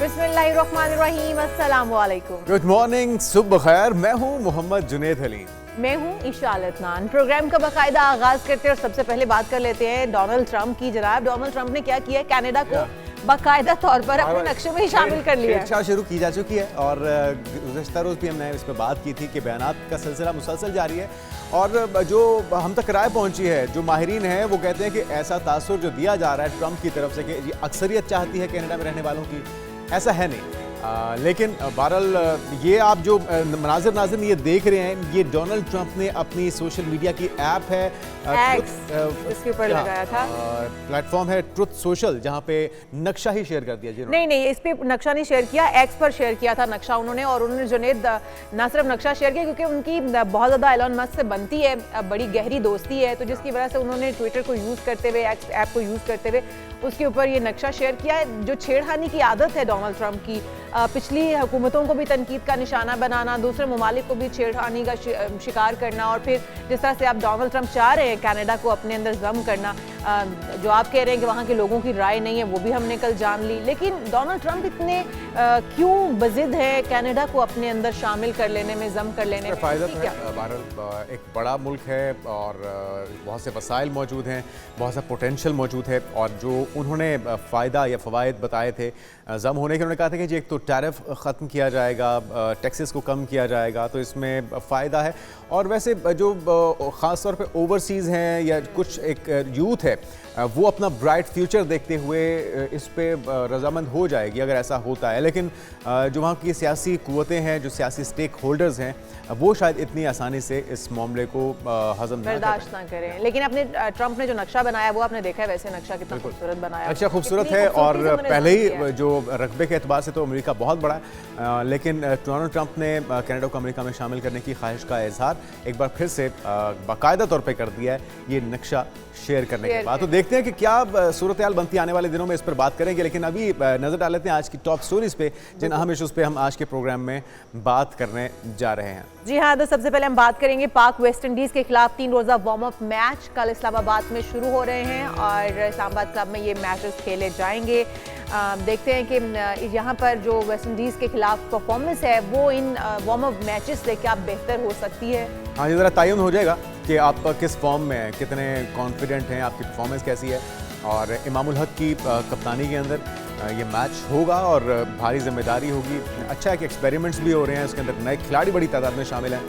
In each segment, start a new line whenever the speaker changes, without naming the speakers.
बिस्मिल्लाहिर्रहमानिर्रहीम, अस्सलाम वालेकुम।
गुड मॉर्निंग, सुबह खैर। मैं हूँ मोहम्मद जुनेद हलीम।
मैं हूँ ईशा अदनान। प्रोग्राम का बाकायदा आगाज करते हैं और सबसे पहले बात कर लेते हैं डोनाल्ड ट्रंप की। जनाब डोनाल्ड ट्रंप ने क्या किया है, कनाडा को बाकायदा तौर पर अपने नक्शे में ही शामिल कर लिया है।
छेड़छाड़ शुरू की जा चुकी है और गुज़श्ता रोज़ भी हमने इस पर बात की थी कि बयानात का सिलसिला मुसलसल जारी है और जो हम तक राय पहुंची है, जो माहिरीन हैं वो कहते हैं कि ऐसा तासुर जो दिया जा रहा है ट्रंप की तरफ से कि अक्सरियत चाहती है कनाडा में रहने वालों की, ऐसा है नहीं। लेकिन बहरहाल ये आप जो मनाज़िर नाज़िर ये देख रहे हैं, ये डोनाल्ड ट्रंप ने अपनी सोशल मीडिया की ऐप है
इसके ऊपर लगाया था,
प्लेटफॉर्म है ट्रुथ सोशल, जहाँ पे नक्शा ही शेयर कर दिया जी।
नहीं, इस पे नक्शा नहीं शेयर किया, एक्स पर शेयर किया था नक्शा उन्होंने। और उन्होंने जुनेद ना सिर्फ नक्शा शेयर किया क्योंकि उनकी बहुत ज़्यादा एलन मस्क से बनती है, बड़ी गहरी दोस्ती है, तो जिसकी वजह से उन्होंने ट्विटर को यूज़ करते हुए, एक्स ऐप को यूज़ करते हुए उसके ऊपर ये नक्शा शेयर किया है। जो छेड़खानी की आदत है डोनाल्ड ट्रंप की, पिछली हुकूमतों को भी तनकीद का निशाना बनाना, दूसरे ममालिक को भी छेड़खानी का शिकार करना, और फिर जिस तरह से आप डोनाल्ड ट्रंप चाह रहे हैं कनाडा को अपने अंदर जम करना, जो आप कह रहे हैं कि वहाँ के लोगों की राय नहीं है, वो भी हमने कल जान ली। लेकिन डोनाल्ड ट्रंप इतने क्यों बजिद है कनाडा को अपने अंदर शामिल कर लेने में, जम कर लेने में?
फ़ायदा है, भारत एक बड़ा मुल्क है और बहुत से वसाइल मौजूद हैं, बहुत सा पोटेंशियल मौजूद है, और जो उन्होंने फ़ायदा या फ़वाइद बताए थे जम होने के, उन्होंने कहा था कि जी एक तो टैरिफ ख़त्म किया जाएगा, टैक्सेस को कम किया जाएगा, तो इसमें फ़ायदा है। और वैसे जो ख़ास तौर पे ओवरसीज़ हैं या कुछ एक यूथ है, वो अपना ब्राइट फ्यूचर देखते हुए इस पे रजामंद हो जाएगी अगर ऐसा होता है। लेकिन जो वहाँ की सियासी कुव्वतें हैं, जो सियासी स्टेक होल्डर्स हैं, वो शायद इतनी आसानी से इस मामले को हजम
बर्दाश्त ना करें। लेकिन अपने ट्रंप ने जो नक्शा बनाया वो आपने देखा है, वैसे नक्शा कितना खूबसूरत बनाया,
नक्शा खूबसूरत है। और पहले ही जो रकबे के एतबार से तो अमेरिका बहुत बड़ा है, लेकिन डोनाल्ड ट्रंप ने कनाडा को अमेरिका में शामिल करने की ख्वाहिश का इजहार एक बार फिर से बाकायदा तौर पर कर दिया है ये नक्शा शेयर करने के बाद। तो देखते हैं कि क्या सूरत हाल बनती आने वाले दिनों में, इस पर बात करेंगे। लेकिन अभी नजर डाल लेते हैं आज की टॉप स्टोरीज पे, जिन अहम इशूज़ पे हम आज के प्रोग्राम में बात करने जा रहे हैं।
जी हाँ, तो सबसे पहले हम बात करेंगे पाक वेस्ट इंडीज़ के खिलाफ 3 रोज़ा वार्म अप मैच कल इस्लामाबाद में शुरू हो रहे हैं और इस्लामाबाद क्लब में ये मैचेस खेले जाएंगे। देखते हैं कि यहाँ पर जो वेस्ट इंडीज़ के खिलाफ परफॉर्मेंस है वो इन वार्म अप मैचेस से क्या बेहतर हो सकती है।
हाँ, ये ज़रा तयन हो जाएगा कि आप किस फॉर्म में हैं, कितने कॉन्फिडेंट हैं, आपकी परफॉर्मेंस कैसी है। और इमामुल हक की कप्तानी के अंदर ये मैच होगा और भारी जिम्मेदारी होगी। अच्छा है कि एक्सपेरिमेंट्स भी हो रहे हैं, उसके अंदर नए खिलाड़ी बड़ी तादाद में शामिल हैं,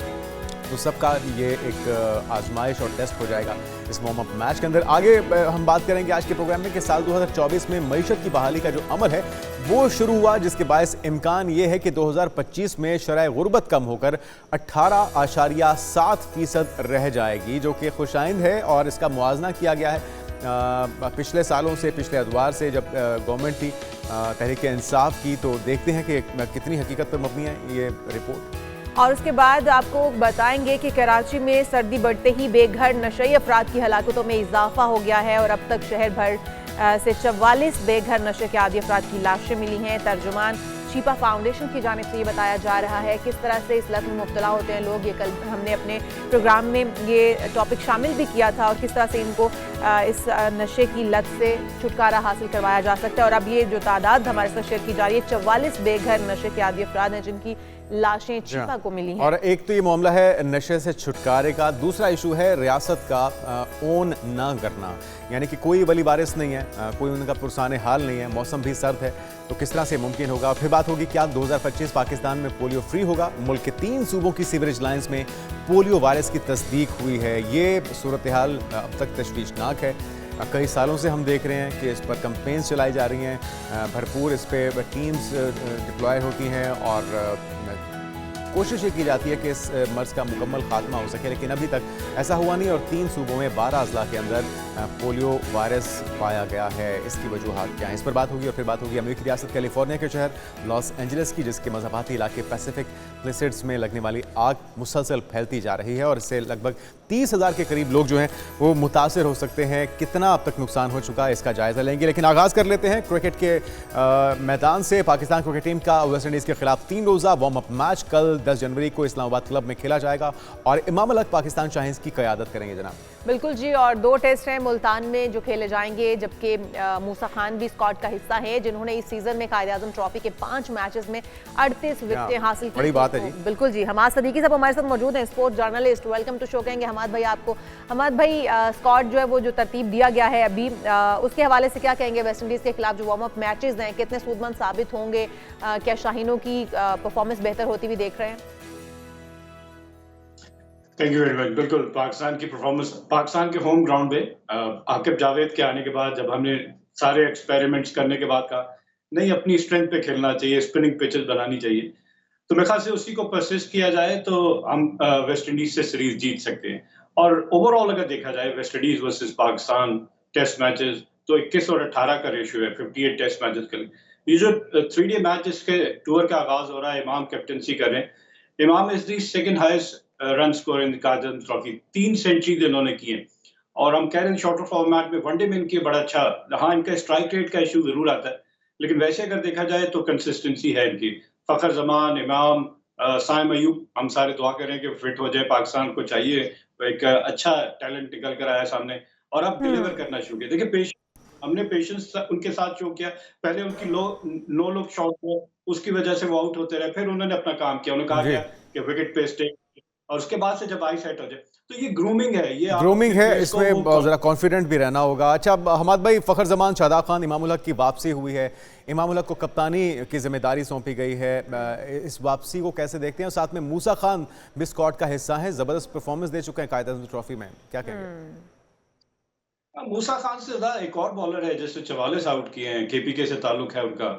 तो सबका ये एक आजमाइश और टेस्ट हो जाएगा इस वार्म अप मैच के अंदर। आगे हम बात करेंगे आज के प्रोग्राम में कि साल 2024 में मईशत की बहाली का जो अमल है वो शुरू हुआ, जिसके बायस इम्कान ये है कि 2025 में शरह गुर्बत कम होकर 18.7% रह जाएगी, जो कि खुशाइंद है। और इसका मुआजना किया गया है पिछले सालों से, पिछले अदवार से जब गवर्नमेंट थी तहरीक इंसाफ की। तो देखते हैं कि कितनी हकीकत पर मबनी है ये रिपोर्ट।
और उसके बाद आपको बताएंगे कि कराची में सर्दी बढ़ते ही बेघर नशई अफराद की हलाकतों में इजाफा हो गया है और अब तक शहर भर से 44 बेघर नशे के आदी अफराद की लाशें मिली हैं। तर्जुमान शीपा फाउंडेशन की जानिब से ये बताया जा रहा है किस तरह से इस लत में मुब्तला होते हैं लोग। ये कल हमने अपने प्रोग्राम में ये टॉपिक शामिल भी किया था, और किस तरह से इनको इस नशे की लत से छुटकारा हासिल करवाया जा सकता है। और अब ये जो तादाद हमारे साथ शेयर की जा रही है, 44 बेघर नशे के आदी अफराद हैं जिनकी लाशें शीपा को मिली हैं।
और एक तो ये मामला है नशे से छुटकारे का, दूसरा इशू है रियासत का ओन ना करना, यानी कि कोई वली वारिस नहीं है, कोई उनका पुरसाने हाल नहीं है, मौसम भी सर्द है, तो किस तरह से मुमकिन होगा। फिर बात होगी क्या 2025 पाकिस्तान में पोलियो फ्री होगा। मुल्क के 3 सूबों की सीवरेज लाइन्स में पोलियो वायरस की तस्दीक हुई है। ये सूरत हाल अब तक तशवीशनाक है। कई सालों से हम देख रहे हैं कि इस पर कैंपेन्स चलाई जा रही हैं, भरपूर इस पर टीम्स डिप्लॉय होती हैं और कोशिश ये की जाती है कि इस मर्ज़ का मुकम्मल खात्मा हो सके, लेकिन अभी तक ऐसा हुआ नहीं। और 3 सूबों में 12 अजला के अंदर पोलियो वायरस पाया गया है। इसकी वजूहात क्या हैं, इस पर बात होगी। और फिर बात होगी अमेरिकी रियासत कैलिफोर्निया के शहर लॉस एंजलिस की, जिसके मज़ाबाती इलाके पैसिफिक प्लेसेट्स में लगने वाली आग मुसलसल फैलती जा रही है और इससे लगभग 30,000 के करीब लोग जो हैं वो मुतासर हो सकते हैं। कितना अब तक नुकसान हो चुका है इसका जायज़ा लेंगे, लेकिन आगाज़ कर लेते हैं क्रिकेट के मैदान से। पाकिस्तान क्रिकेट टीम का वेस्ट इंडीज़ के खिलाफ 3 रोज़ा वार्म अप मैच कल 10 जनवरी को इस्लामाबाद क्लब में खेला जाएगा और इमाम उल हक पाकिस्तान शाहीन्स की क़यादत करेंगे जनाब।
बिल्कुल जी, और 2 टेस्ट हैं मुल्तान में जो खेले जाएंगे, जबकि मूसा खान भी स्क्वाड का हिस्सा है जिन्होंने इस सीजन में कायद-ए-आज़म ट्रॉफी के 5 मैचेस में 38 विकेटें हासिल की।
बड़ी बात है जी।
बिल्कुल जी, हमाद सदीकी साहब हमारे साथ मौजूद हैं, sports journalist. Welcome to show कहेंगे हमाद भाई आपको। हमाद भाई, स्क्वाड जो है वो जो तरतीब दिया गया है अभी, उसके हवाले से क्या कहेंगे? वेस्ट इंडीज़ के खिलाफ जो वार्म अप मैचेस हैं कितने सूदमंद साबित होंगे? क्या शाहीनों की परफॉर्मेंस बेहतर होती हुई देख रहे हैं?
Thank you very much. बिल्कुल, पाकिस्तान की परफॉर्मेंस, पाकिस्तान के होम ग्राउंड पे आकिब जावेद के आने के बाद, जब हमने सारे एक्सपेरिमेंट्स करने के बाद कहा नहीं, अपनी स्ट्रेंथ पे खेलना चाहिए, स्पिनिंग पिचेस बनानी चाहिए, तो मेरे ख्याल से उसी को परसिस्ट किया जाए तो हम वेस्ट इंडीज से सीरीज जीत सकते हैं। और ओवरऑल अगर देखा जाए West Indies versus Pakistan test matches, तो 21 और 18 का रेशियो है 58 टेस्ट मैचेस के लिए। ये जो 3 डे मैच जिसके टूर का आगाज हो रहा है, इमाम कैप्टनसी कर रहे हैं। Imam is the second highest run score in Quaid-e-Azam trophy, 3 century इन्होंने की है। और हम कह रहे हैं शॉर्टर फॉर्मेट में वनडे में इनकी बड़ा अच्छा, हाँ इनका स्ट्राइक रेट का इशू जरूर आता है, लेकिन वैसे अगर देखा जाए तो कंसिस्टेंसी है इनकी। फखर जमान, इमाम, साइम अयूब, हम सारे दुआ करें कि फिट हो जाए, पाकिस्तान को चाहिए एक अच्छा टैलेंट निकल कर आया सामने और अब डिलीवर करना शुरू किया। देखिए हमने पेशेंस उनके साथ शो किया, पहले उनकी नो लुक शॉट थे, उसकी वजह से वो आउट होते रहे, फिर उन्होंने अपना काम किया, उन्होंने कहा
जी।
क्या कि विकेट पे स्टे, और उसके बाद से जब आई सेट हो जाए, तो ये ग्रूमिंग है, ये
ग्रूमिंग है, इसमें ज़रा कॉन्फिडेंट भी रहना होगा। अच्छा हमाद भाई, फ़खर जमान, शादाब खान, इमाम उल हक की वापसी हुई है, इमाम उल हक को कप्तानी की जिम्मेदारी सौंपी गई है, इस वापसी को कैसे देखते हैं? और साथ में मूसा खान भी स्क्वाड का हिस्सा है, ज़बरदस्त परफॉर्मेंस दे चुके हैं कायद-ए-आज़म ट्रॉफी में, क्या कहेंगे?
मूसा खान से ज्यादा एक और बॉलर है जिससे 44 आउट किए हैं, केपीके से ताल्लुक है उनका,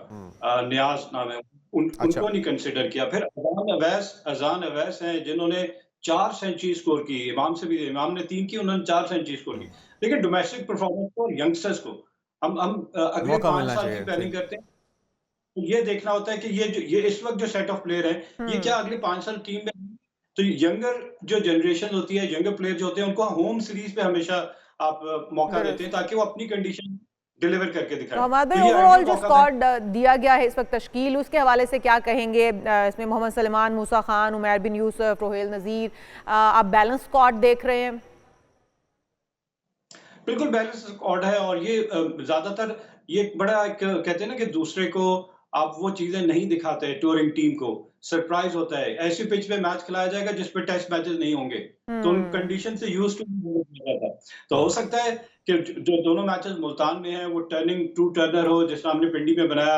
नियाज नाम है,
अच्छा।
उनको नहीं कंसिडर किया। फिर अजान अवैस हैं जिन्होंने 4 सेंचुरी स्कोर की, इमाम से भी, इमाम ने 3 की, उन्होंने 4 सेंचुरी स्कोर की। लेकिन डोमेस्टिक परफॉर्मेंस को और यंगस्टर्स को हम अगले
मौका
5
मिलना
साल
चाहिए,
की प्लानिंग
सही।
करते हैं, तो ये देखना होता है कि ये इस वक्त जो सेट ऑफ प्लेयर हैं, ये क्या अगले 5 साल टीम में, तो यंगर जो जनरेशन होती है, यंगर प्लेयर जो होते हैं, उनको होम सीरीज पे हमेशा आप मौका देते हैं ताकि वो अपनी कंडीशन डिलीवर करके
तो
दिखाएं।
हमाद भाई,
तो ये
ओवरऑल
आइडियल
जो
मौका
स्क्वाड दिया गया है इस वक्त तश्कील, उसके हवाले से क्या कहेंगे? इसमें मोहम्मद सलमान, मूसा खान, उमैर बिन यूसुफ, रोहेल नज़ीर, आप बैलेंस स्क्वाड देख रहे हैं?
बिल्कुल बैलेंस स्क्वाड है, और ये ज्यादातर ये बड़ा एक कहते हैं ना कि दूसरे को आप वो चीजें नहीं दिखाते, टूरिंग टीम को सरप्राइज होता है। ऐसी पिच पे मैच खिलाया जाएगा जिस पे टेस्ट मैचेस नहीं होंगे, तो उन कंडीशन से यूज टू था। तो हो सकता है कि जो दोनों मैचेस मुल्तान में हैं वो टर्निंग टू टर्नर हो, जिस तरह हमने पिंडी में बनाया,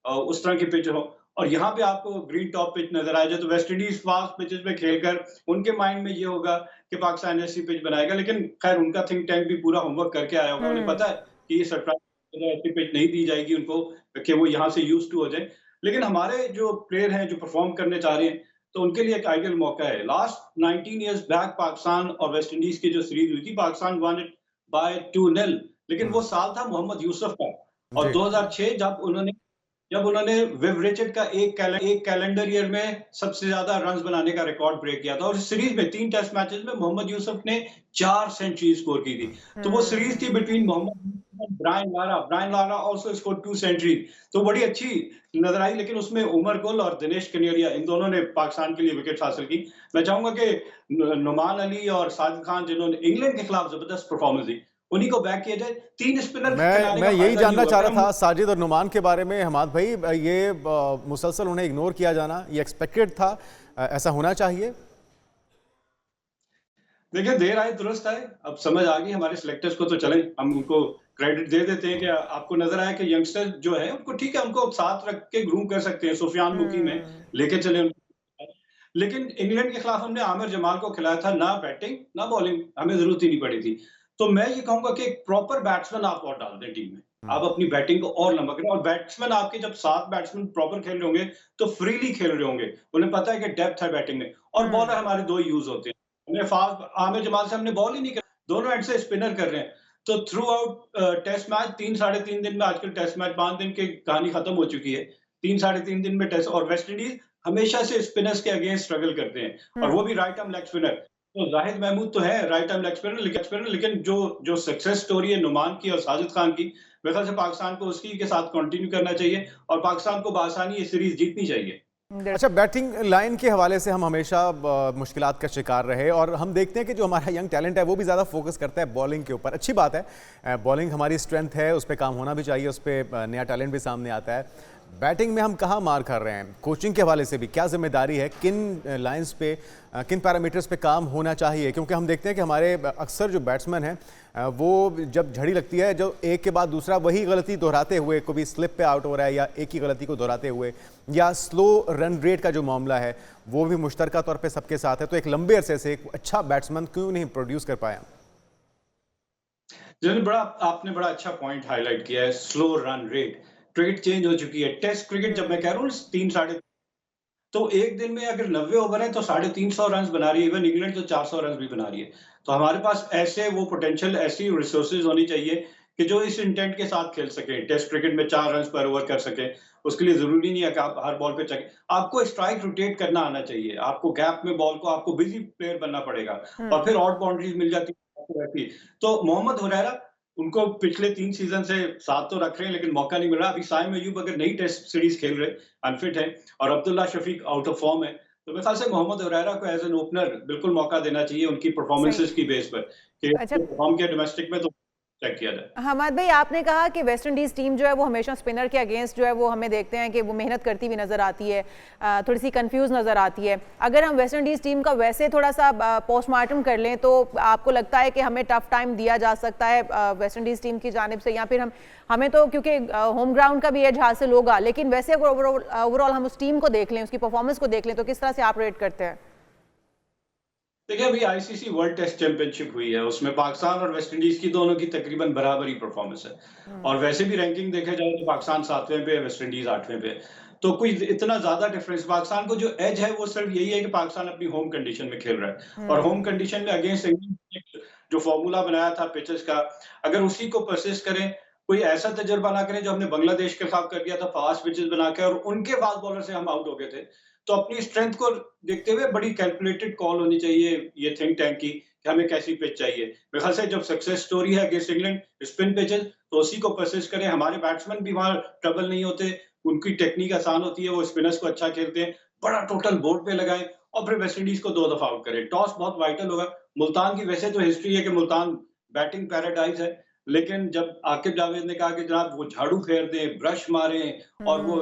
उस तरह की पिच हो, और यहाँ पे आपको ग्रीन टॉप पिच नजर आ जाए, तो वेस्ट इंडीज फास्ट पिचेस पे खेलकर उनके माइंड में ये होगा कि पाकिस्तान ऐसी पिच बनाएगा। लेकिन खैर उनका थिंक टैंक भी पूरा होमवर्क करके आया होगा, उन्हें पता है कि ये सरप्राइज ऐसी पिच नहीं दी जाएगी उनको कि वो यहाँ से यूज टू हो जाए। लेकिन हमारे जो प्लेयर हैं जो परफॉर्म करने चाह रहे हैं, तो उनके लिए एक आइडियल मौका है। लास्ट 19 इयर्स बैक पाकिस्तान और वेस्ट इंडीज की जो सीरीज हुई थी, पाकिस्तान वन इट बाय 2-0, लेकिन वो साल था मोहम्मद यूसुफ का, और 2006 जब उन्होंने विव रिचर्ड का एक कैलेंडर ईयर में सबसे ज्यादा रन्स बनाने का रिकॉर्ड ब्रेक किया था, और इस सीरीज में 3 टेस्ट मैचेस में मोहम्मद यूसुफ ने 4 सेंचुरी स्कोर की थी। तो वो सीरीज थी between Mohammad Brian Lara also scored 2 century, तो बड़ी अच्छी नजर आई। लेकिन उसमें उमर गुल और दिनेश कनेरिया, इन दोनों ने पाकिस्तान के लिए विकेट हासिल की। मैं चाहूंगा कि नुमान अली और साजिद खान, जिन्होंने इंग्लैंड के खिलाफ जबरदस्त परफॉर्मेंस दी, उन्हीं को बैक किया जाए। 3 स्पिनर
मैं यही जानना चाह रहा था साजिद और नुमान के बारे में हमाद भाई, ये मुसलसल उन्हें इग्नोर किया जाना ये एक्सपेक्टेड था, ऐसा होना चाहिए?
देखिए, देर आए दुरुस्त आए, अब समझ आ गई हमारे सिलेक्टर्स को, तो चलें हम उनको क्रेडिट दे देते हैं कि आपको नजर आया कि यंगस्टर जो है उनको ठीक है, उनको साथ रख के ग्रूम कर सकते हैं, सुफियान मुकी में लेके चले उनको। लेकिन इंग्लैंड के खिलाफ हमने आमिर जमाल को खिलाया था, ना बैटिंग ना बॉलिंग, हमें जरूरत ही नहीं पड़ी थी। तो मैं ये कहूंगा कि एक प्रॉपर बैट्समैन आप और डाल दें टीम में, आप अपनी बैटिंग को और लंबा करें, और बैट्समैन आपके जब 7 बैट्समैन प्रॉपर खेल रहे होंगे तो फ्रीली खेल रहे होंगे, उन्हें पता है कि डेप्थ है बैटिंग में, और बॉलर हमारे 2 यूज होते हैं। हमने फास्ट आमिर जमाल से हमने बॉल ही नहीं कर, दोनों एंड से स्पिनर कर रहे हैं। तो थ्रू आउट टेस्ट मैच 3 साढ़े 3 दिन में, आजकल टेस्ट मैच 5 दिन की कहानी खत्म हो चुकी है, 3 साढ़े 3 दिन में टेस्ट, और वेस्ट इंडीज हमेशा से स्पिनर्स के अगेंस्ट स्ट्रगल करते हैं, और वो भी राइट आर्म लेग स्पिनर। तो जाहिद महमूद तो है राइट आर्म लेग स्पिनर, लेकिन जो सक्सेस स्टोरी है नुमान की और साजिद खान की, मेरे ख्याल से पाकिस्तान को उसकी के साथ कंटिन्यू करना चाहिए, और पाकिस्तान को बआसानी ये सीरीज जीतनी चाहिए।
अच्छा, बैटिंग लाइन के हवाले से हम हमेशा मुश्किलात का शिकार रहे और हम देखते हैं कि जो हमारा यंग टैलेंट है वो भी ज़्यादा फोकस करता है बॉलिंग के ऊपर। अच्छी बात है, बॉलिंग हमारी स्ट्रेंथ है, उस पर काम होना भी चाहिए, उस पर नया टैलेंट भी सामने आता है। बैटिंग में हम कहाँ मार कर रहे हैं? कोचिंग के हवाले से भी क्या जिम्मेदारी है, किन लाइंस पे, किन पैरामीटर्स पे काम होना चाहिए? क्योंकि हम देखते हैं कि हमारे अक्सर जो बैट्समैन हैं वो जब झड़ी लगती है, जो एक के बाद दूसरा वही गलती दोहराते हुए, कभी स्लिप पे आउट हो रहा है या एक ही गलती को दोहराते हुए, या स्लो रन रेट का जो मामला है वो भी मुश्तरका तौर पे सबके साथ है। तो एक लंबे अरसे से एक अच्छा बैट्समैन क्यों नहीं प्रोड्यूस कर पाया?
आपने बड़ा अच्छा पॉइंट हाईलाइट किया है, slow run rate. Cricket change हो चुकी है। टेस्ट क्रिकेट जब मैं कह रहा हूँ 3 साढ़े, तो एक दिन में अगर 90 ओवर है तो 350 रन बना रही है। इवन इंग्लैंड तो 400 रन भी बना रही है। तो हमारे पास ऐसे वो पोटेंशियल, ऐसी रिसोर्सेज होनी चाहिए कि जो इस इंटेंट के साथ खेल सके, टेस्ट क्रिकेट में 4 रन पर ओवर कर सके। उसके लिए जरूरी नहीं है कि आप हर बॉल पे चेक, आपको स्ट्राइक रोटेट करना आना चाहिए, आपको गैप में बॉल को, आपको बिजी प्लेयर बनना पड़ेगा और फिर ऑड बाउंड्रीज मिल जाती है। तो मोहम्मद हुरैरा, उनको पिछले 3 सीजन से साथ तो रख रहे हैं लेकिन मौका नहीं मिल रहा। अभी साइम अयूब अगर नई टेस्ट सीरीज खेल रहे, अनफिट है, और Abdullah Shafique out of form है, तो मेरे ख्याल से मोहम्मद हुरैरा को एज एन ओपनर बिल्कुल मौका देना चाहिए उनकी परफॉर्मेंसेस की बेस पर कि
अच्छा,
परफॉर्म किया डोमेस्टिक में तो चेक किया जाए।
हमाद भाई, आपने कहा कि वेस्ट इंडीज़ टीम जो है वो हमेशा स्पिनर के अगेंस्ट जो है वो हमें देखते हैं कि वो मेहनत करती हुई नज़र आती है, थोड़ी सी कंफ्यूज नज़र आती है। अगर हम वेस्ट इंडीज़ टीम का वैसे थोड़ा सा पोस्टमार्टम कर लें तो आपको लगता है कि हमें टफ टाइम दिया जा सकता है वेस्ट इंडीज़ टीम की जानिब से, या फिर हमें तो क्योंकि होम ग्राउंड का भी एज हासिल होगा, लेकिन वैसे अगर ओवरऑल हम उस टीम को देख लें, उसकी परफॉर्मेंस को देख लें, तो किस तरह से आप रेट करते हैं?
देखिए, अभी आईसीसी वर्ल्ड टेस्ट चैंपियनशिप हुई है, उसमें पाकिस्तान और वेस्ट इंडीज की दोनों की तकरीबन बराबरी परफॉर्मेंस है। और वैसे भी रैंकिंग देखा जाए तो पाकिस्तान 7वें पे है, वेस्ट इंडीज 8वें पे है। तो कोई इतना ज्यादा डिफरेंस, पाकिस्तान को जो एज है वो सिर्फ यही है कि पाकिस्तान अपनी होम कंडीशन में खेल रहा है और होम कंडीशन में अगेंस्ट इंग्लैंड जो फॉर्मूला बनाया था पिचेस का, अगर उसी को परसिस्ट करें, कोई ऐसा तजुर्बा ना करें जो हमने बांग्लादेश के साथ कर दिया था, फास्ट पिचेस बना के, और उनके फास्ट बॉलर से हम आउट हो गए थे। तो अपनी स्ट्रेंथ को देखते हुए बड़ी कैलकुलेटेड कॉल होनी चाहिए ये थिंक टैंक की कि हमें कैसी पिच चाहिए। मेरे ख्याल से जब सक्सेस स्टोरी है अगेंस्ट इंग्लैंड स्पिन पिचेस, तो उसी को परसिस्ट करें। हमारे बैट्समैन भी वहां ट्रबल नहीं होते, उनकी टेक्निक आसान होती है, वो स्पिनर्स को अच्छा खेलते हैं, बड़ा टोटल बोर्ड पे लगाएं और फिर वेस्ट इंडीज को 2 दफा आउट करें। टॉस बहुत वाइटल होगा। मुल्तान की वैसे तो हिस्ट्री है कि मुल्तान बैटिंग पैराडाइज है, लेकिन जब आकिब जावेद ने कहा कि जनाब वो झाड़ू फेर दें, ब्रश मारें और वो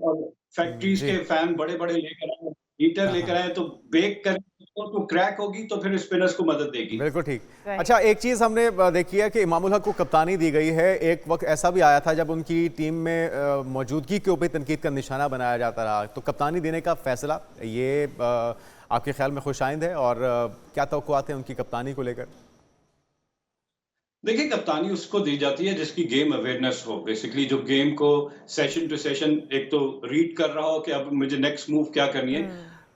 और फैक्ट्रीज
जी।
के फैन बड़े-बड़े लेकर आए, हीटर
हाँ,
लेकर
हाँ।
आए, तो बेक करें तो क्रैक होगी, तो फिर स्पिनर्स को मदद देगी।
बिल्कुल ठीक।
राइट।
अच्छा, एक चीज़ हमने देखी है कि इमामुल हक को कप्तानी दी गई है। एक वक्त ऐसा भी आया था जब उनकी टीम में मौजूदगी के ऊपर तनकीद का निशाना बनाया जाता रहा। तो कप्तानी देने का फैसला ये आपके ख्याल में खुशाइंद है, और क्या तवक्कुआत हैं उनकी कप्तानी को लेकर?
देखिए, कप्तानी उसको दी जाती है जिसकी गेम अवेयरनेस हो। बेसिकली जो गेम को सेशन टू सेशन एक तो रीड कर रहा हो कि अब मुझे नेक्स्ट मूव क्या करनी है।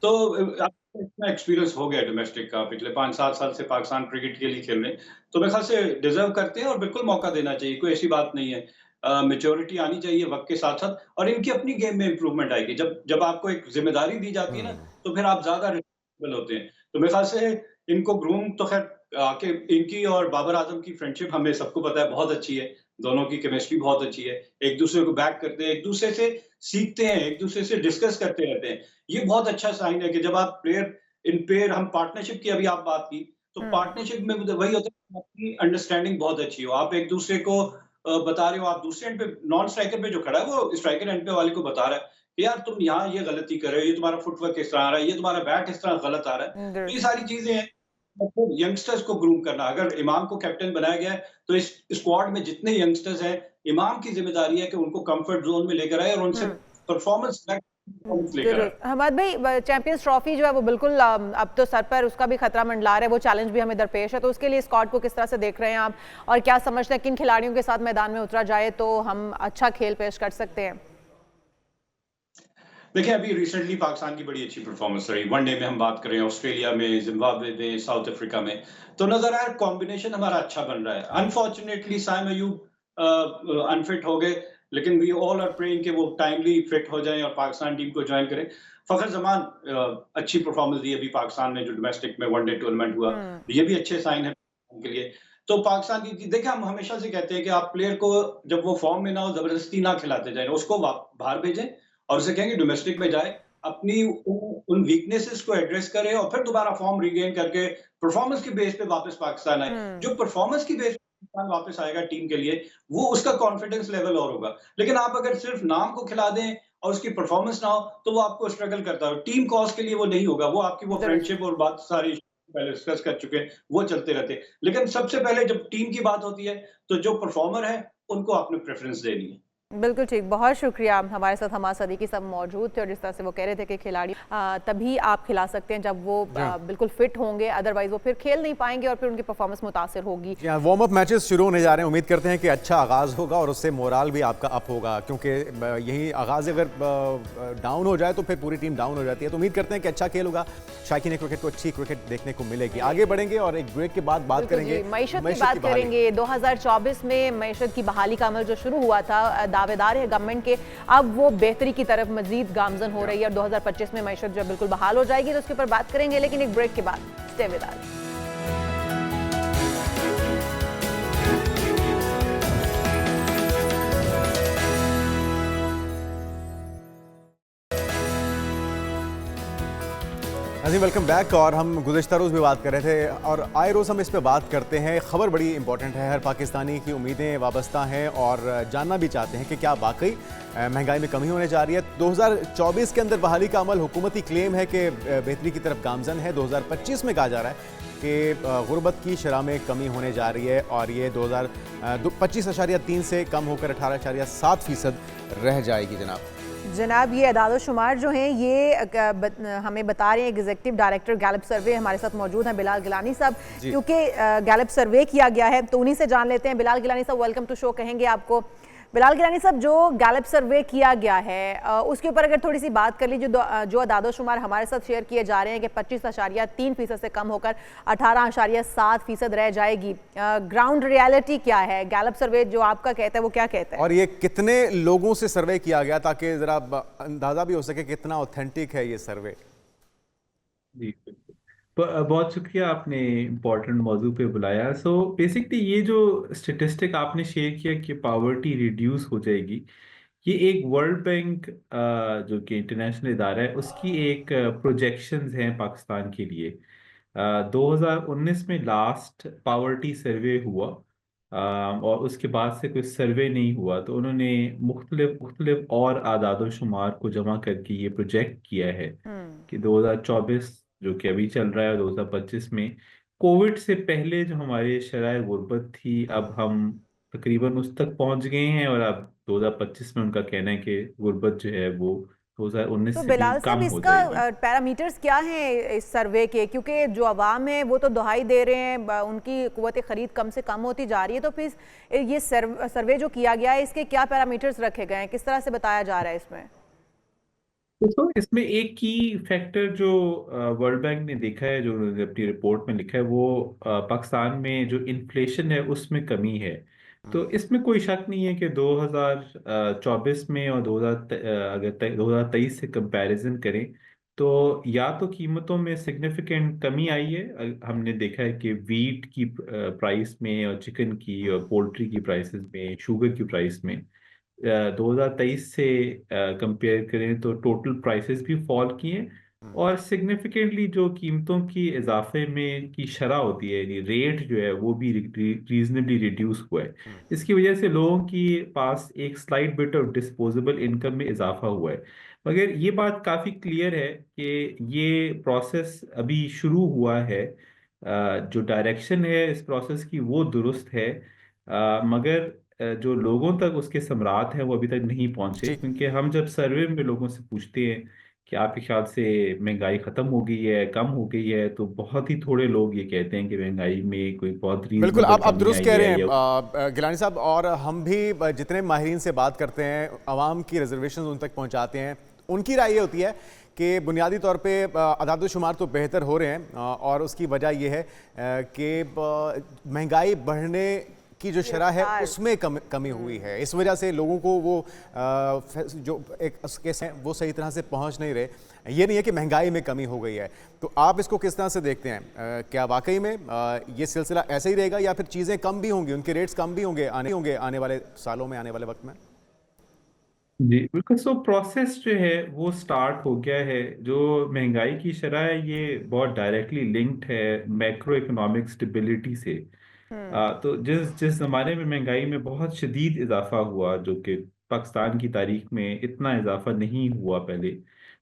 तो आपको इतना एक्सपीरियंस हो गया डोमेस्टिक का, पिछले 5-7 साल से पाकिस्तान क्रिकेट के लिए खेल रहे हैं, तो मेरे ख्याल से डिजर्व करते हैं और बिल्कुल मौका देना चाहिए, कोई ऐसी बात नहीं है। मैच्योरिटी आनी चाहिए वक्त के साथ साथ, और इनकी अपनी गेम में इंप्रूवमेंट आएगी। जब जब आपको एक जिम्मेदारी दी जाती है ना,
हुँ।
तो फिर आप ज्यादा रिस्पॉन्सिबल होते हैं। तो मेरे ख्याल से इनको ग्रूम तो खैर आके, इनकी और बाबर आजम की फ्रेंडशिप हमें सबको पता है बहुत अच्छी है, दोनों की केमिस्ट्री बहुत अच्छी है, एक दूसरे को बैक करते हैं, एक दूसरे से सीखते हैं, एक दूसरे से डिस्कस करते रहते हैं। ये बहुत अच्छा साइन है कि जब आप प्लेयर इन पेयर, हम पार्टनरशिप की अभी आप बात की, तो पार्टनरशिप में वही होता है कि आपकी अंडरस्टैंडिंग बहुत अच्छी हो, आप एक दूसरे को बता रहे हो, आप दूसरे एंड पे, नॉन स्ट्राइकर पे जो खड़ा है वो स्ट्राइकर एंड पे वाले को बता रहा है कि यार तुम यहाँ ये गलती कर रहे हो, ये तुम्हारा फुटवर्क इस तरह आ रहा है, ये तुम्हारा बैट इस तरह गलत आ रहा है। तो ये सारी चीजें हैं, मतलब यंगस्टर्स को ग्रूम करना। अगर इमाम को कैप्टन बनाया गया है, तो इस स्क्वाड में जितने यंगस्टर्स हैं, इमाम की जिम्मेदारी है कि उनको कंफर्ट जोन में लेकर आए और उनसे परफॉर्मेंस लेकर आए।
हमाद भाई, चैंपियंस ट्रॉफी जो है वो बिल्कुल अब तो सर पर उसका भी खतरा मंडला रहा है, वो चैलेंज भी हमें दरपेश है, तो उसके लिए स्क्वाड को किस तरह से देख रहे हैं आप, और क्या समझते हैं किन खिलाड़ियों के साथ मैदान में उतरा जाए तो हम अच्छा खेल पेश कर सकते हैं?
देखिए, अभी रिसेंटली पाकिस्तान की बड़ी अच्छी परफॉर्मेंस रही। वनडे में हम बात करें, ऑस्ट्रेलिया में, जिम्बाब्वे में, साउथ अफ्रीका में, तो नजर आया कॉम्बिनेशन हमारा अच्छा बन रहा है। अनफॉर्चुनेटली साइम अयूब अनफिट हो गए, लेकिन वी ऑल आर प्रेइंग कि वो टाइमली फिट हो जाएं और पाकिस्तान टीम को ज्वाइन करें। फखर जमान अच्छी परफॉर्मेंस दी अभी पाकिस्तान में जो डोमेस्टिक में वनडे टूर्नामेंट हुआ, ये भी अच्छे साइन है उनके लिए। तो पाकिस्तान की देखिए, हम हमेशा से कहते हैं कि आप प्लेयर को जब वो फॉर्म में ना हो जबरदस्ती ना खिलाते जाए, उसको बाहर भेजें और उसे कहेंगे डोमेस्टिक में जाए, अपनी उन वीकनेसेस को एड्रेस करे और फिर दोबारा फॉर्म रिगेन करके परफॉर्मेंस के बेस पे वापस पाकिस्तान आए। जो परफॉर्मेंस की बेस पे पाकिस्तान वापस आएगा टीम के लिए, वो उसका कॉन्फिडेंस लेवल और होगा। लेकिन आप अगर सिर्फ नाम को खिला दें और उसकी परफॉर्मेंस ना हो, तो वो आपको स्ट्रगल करता है। टीम कॉज के लिए वो नहीं होगा, वो आपकी वो फ्रेंडशिप और बात सारी पहले डिस्कस कर चुके हैं, वो चलते रहते हैं। लेकिन सबसे पहले जब टीम की बात होती है, तो जो परफॉर्मर है, उनको आपने प्रेफ़रेंस देनी है।
बिल्कुल ठीक, बहुत शुक्रिया। हमारे साथ हमाद सदीकी सब मौजूद थे और जिस तरह से वो कह रहे थे कि खिलाड़ी तभी आप खिला सकते हैं जब वो बिल्कुल फिट होंगे, अदरवाइज वो फिर खेल नहीं पाएंगे और फिर उनकी परफॉर्मेंस मुतासर होगी।
वार्म अप मैचेस शुरू होने जा रहे हैं, उम्मीद करते हैं कि अच्छा आगाज़ होगा और उससे मोराल भी आपका अप होगा, क्योंकि यही आगाज़ अगर डाउन हो जाए तो फिर पूरी टीम डाउन हो जाती है। तो उम्मीद करते हैं कि अच्छा खेल होगा, शायकीन क्रिकेट को अच्छी क्रिकेट देखने को मिलेगी। आगे बढ़ेंगे और एक ब्रेक के बाद बात करेंगे
मईशत की बात करेंगे। 2024 में मईशत की बहाली का अमल जो शुरू हुआ था, दावेदार है गवर्नमेंट के, अब वो बेहतरी की तरफ मजीद गामजन हो रही है और 2025 में मईशत जो बिल्कुल बहाल हो जाएगी, तो उसके ऊपर बात करेंगे, लेकिन एक ब्रेक के बाद। Stay with us.
नाज़रीन वेलकम बैक। और हम गुज़िश्ता रोज़ भी बात कर रहे थे और आए रोज़ हम इस पे बात करते हैं। ख़बर बड़ी इंपॉर्टेंट है, हर पाकिस्तानी की उम्मीदें वाबस्ता हैं और जानना भी चाहते हैं कि क्या वाकई महंगाई में कमी होने जा रही है। 2024 के अंदर बहाली का अमल हुकूमती क्लेम है कि बेहतरी की तरफ गामजन है। 2025 में कहा जा रहा है कि गुर्बत की शरह में कमी होने जा रही है और ये 25.3 से कम होकर 18.7% रह जाएगी।
जनाब, ये अदाद-ओ-शुमार जो हैं ये हमें बता रहे हैं एग्जीक्यूटिव डायरेक्टर गैलप सर्वे, हमारे साथ मौजूद हैं बिलाल गिलानी साहब, क्योंकि गैलप सर्वे किया गया है तो उन्हीं से जान लेते हैं। बिलाल गिलानी साहब, वेलकम टू शो कहेंगे आपको। बिलाल गिलानी साहब, जो गैलप सर्वे किया गया है उसके ऊपर अगर थोड़ी सी बात कर ली, जो अदाद-ओ-शुमार हमारे साथ शेयर किए जा रहे हैं कि 25.3% से कम होकर 18.7% रह जाएगी, ग्राउंड रियलिटी क्या है? गैलप सर्वे जो आपका कहता है वो क्या कहता है,
और ये कितने लोगों से सर्वे किया गया ताकि जरा अंदाजा भी हो सके कितना ऑथेंटिक है ये सर्वे?
जी बिल्कुल। बहुत शुक्रिया, आपने इम्पोर्टेंट मौजू पे बुलाया। सो बेसिकली ये जो स्टेटिस्टिक आपने शेयर किया कि पावर्टी रिड्यूस हो जाएगी, ये एक वर्ल्ड बैंक जो कि इंटरनेशनल इदारा है उसकी एक प्रोजेक्शंस हैं पाकिस्तान के लिए। 2019 में लास्ट पावर्टी सर्वे हुआ और उसके बाद से कोई सर्वे नहीं हुआ, तो उन्होंने मुख्तलिफ और आदाद शुमार को जमा करके ये प्रोजेक्ट किया है कि 2024 जो कि अभी चल रहा है, 2025 में कोविड से पहले जो हमारे शराय गुर्बत थी, अब हम तकरीबन उस तक पहुंच गए हैं और अब 2025 में उनका कहना है कि गुर्बत जो है वो 2019
तो
से भी
बिलाल साहब,
कम हो
इसका
जाएगी।
पैरामीटर्स क्या हैं इस सर्वे के? क्योंकि जो अवाम है वो तो दुहाई दे रहे हैं, उनकी कुव्वत खरीद कम से कम होती जा रही है, तो फिर ये सर्वे जो किया गया है इसके क्या पैरामीटर्स रखे गए हैं, किस तरह से बताया जा रहा है इसमें?
तो इसमें एक की फैक्टर जो वर्ल्ड बैंक ने देखा है, जो उन्होंने अपनी रिपोर्ट में लिखा है, वो पाकिस्तान में जो इन्फ्लेशन है उसमें कमी है। तो इसमें कोई शक नहीं है कि 2024 में और 2023 से कंपैरिजन करें तो या तो कीमतों में सिग्निफिकेंट कमी आई है। हमने देखा है कि वीट की प्राइस में और चिकन की और पोल्ट्री की प्राइसेस में, शुगर की प्राइस में 2023 से कंपेयर करें तो टोटल प्राइसेस भी फॉल किए और सिग्निफिकेंटली जो कीमतों की इजाफे में की शरह होती है, यानी रेट जो है वो भी रीजनेबली रिड्यूस हुआ है। इसकी वजह से लोगों की पास एक slight bit of disposable income में इजाफा हुआ है। मगर ये बात काफ़ी क्लियर है कि ये प्रोसेस अभी शुरू हुआ है। जो डायरेक्शन है इस प्रोसेस की वो दुरुस्त है, मगर जो लोगों तक उसके समरात हैं वो अभी तक नहीं पहुंचे, क्योंकि हम जब सर्वे में लोगों से पूछते हैं कि आपके ख्याल से महंगाई खत्म हो गई है, कम हो गई है, तो बहुत ही थोड़े लोग ये कहते हैं कि महंगाई में कोई बहुत
बिल्कुल, आप दुरुस्त कह रहे
है
हैं गिलानी साहब। और हम भी जितने माहिरीन से बात करते हैं, आवाम की रिजर्वेशन उन तक पहुंचाते हैं, उनकी राय ये होती है कि बुनियादी तौर पे आदाद-ओ-शुमार तो बेहतर हो रहे हैं और उसकी वजह यह है कि महंगाई बढ़ने की जो शरह है उसमें कमी हुई है। इस वजह से लोगों को वो जो एक केस हैं वो सही तरह से पहुंच नहीं रहे। ये नहीं है कि महंगाई में कमी हो गई है। तो आप इसको किस तरह से देखते हैं? क्या वाकई में ये सिलसिला ऐसे ही रहेगा या फिर चीज़ें कम भी होंगी, उनके रेट्स कम भी होंगे आने वाले सालों में, आने वाले वक्त में?
जी बिल्कुल। सो प्रोसेस जो है वो स्टार्ट हो गया है। जो महंगाई की शरह है ये बहुत डायरेक्टली लिंक्ड है मैक्रो इकोनॉमिक स्टेबिलिटी से।
हम्म।
तो जिस जिस जमाने में महंगाई में बहुत शदीद इजाफा हुआ, जो कि पाकिस्तान की तारीख में इतना इजाफा नहीं हुआ पहले,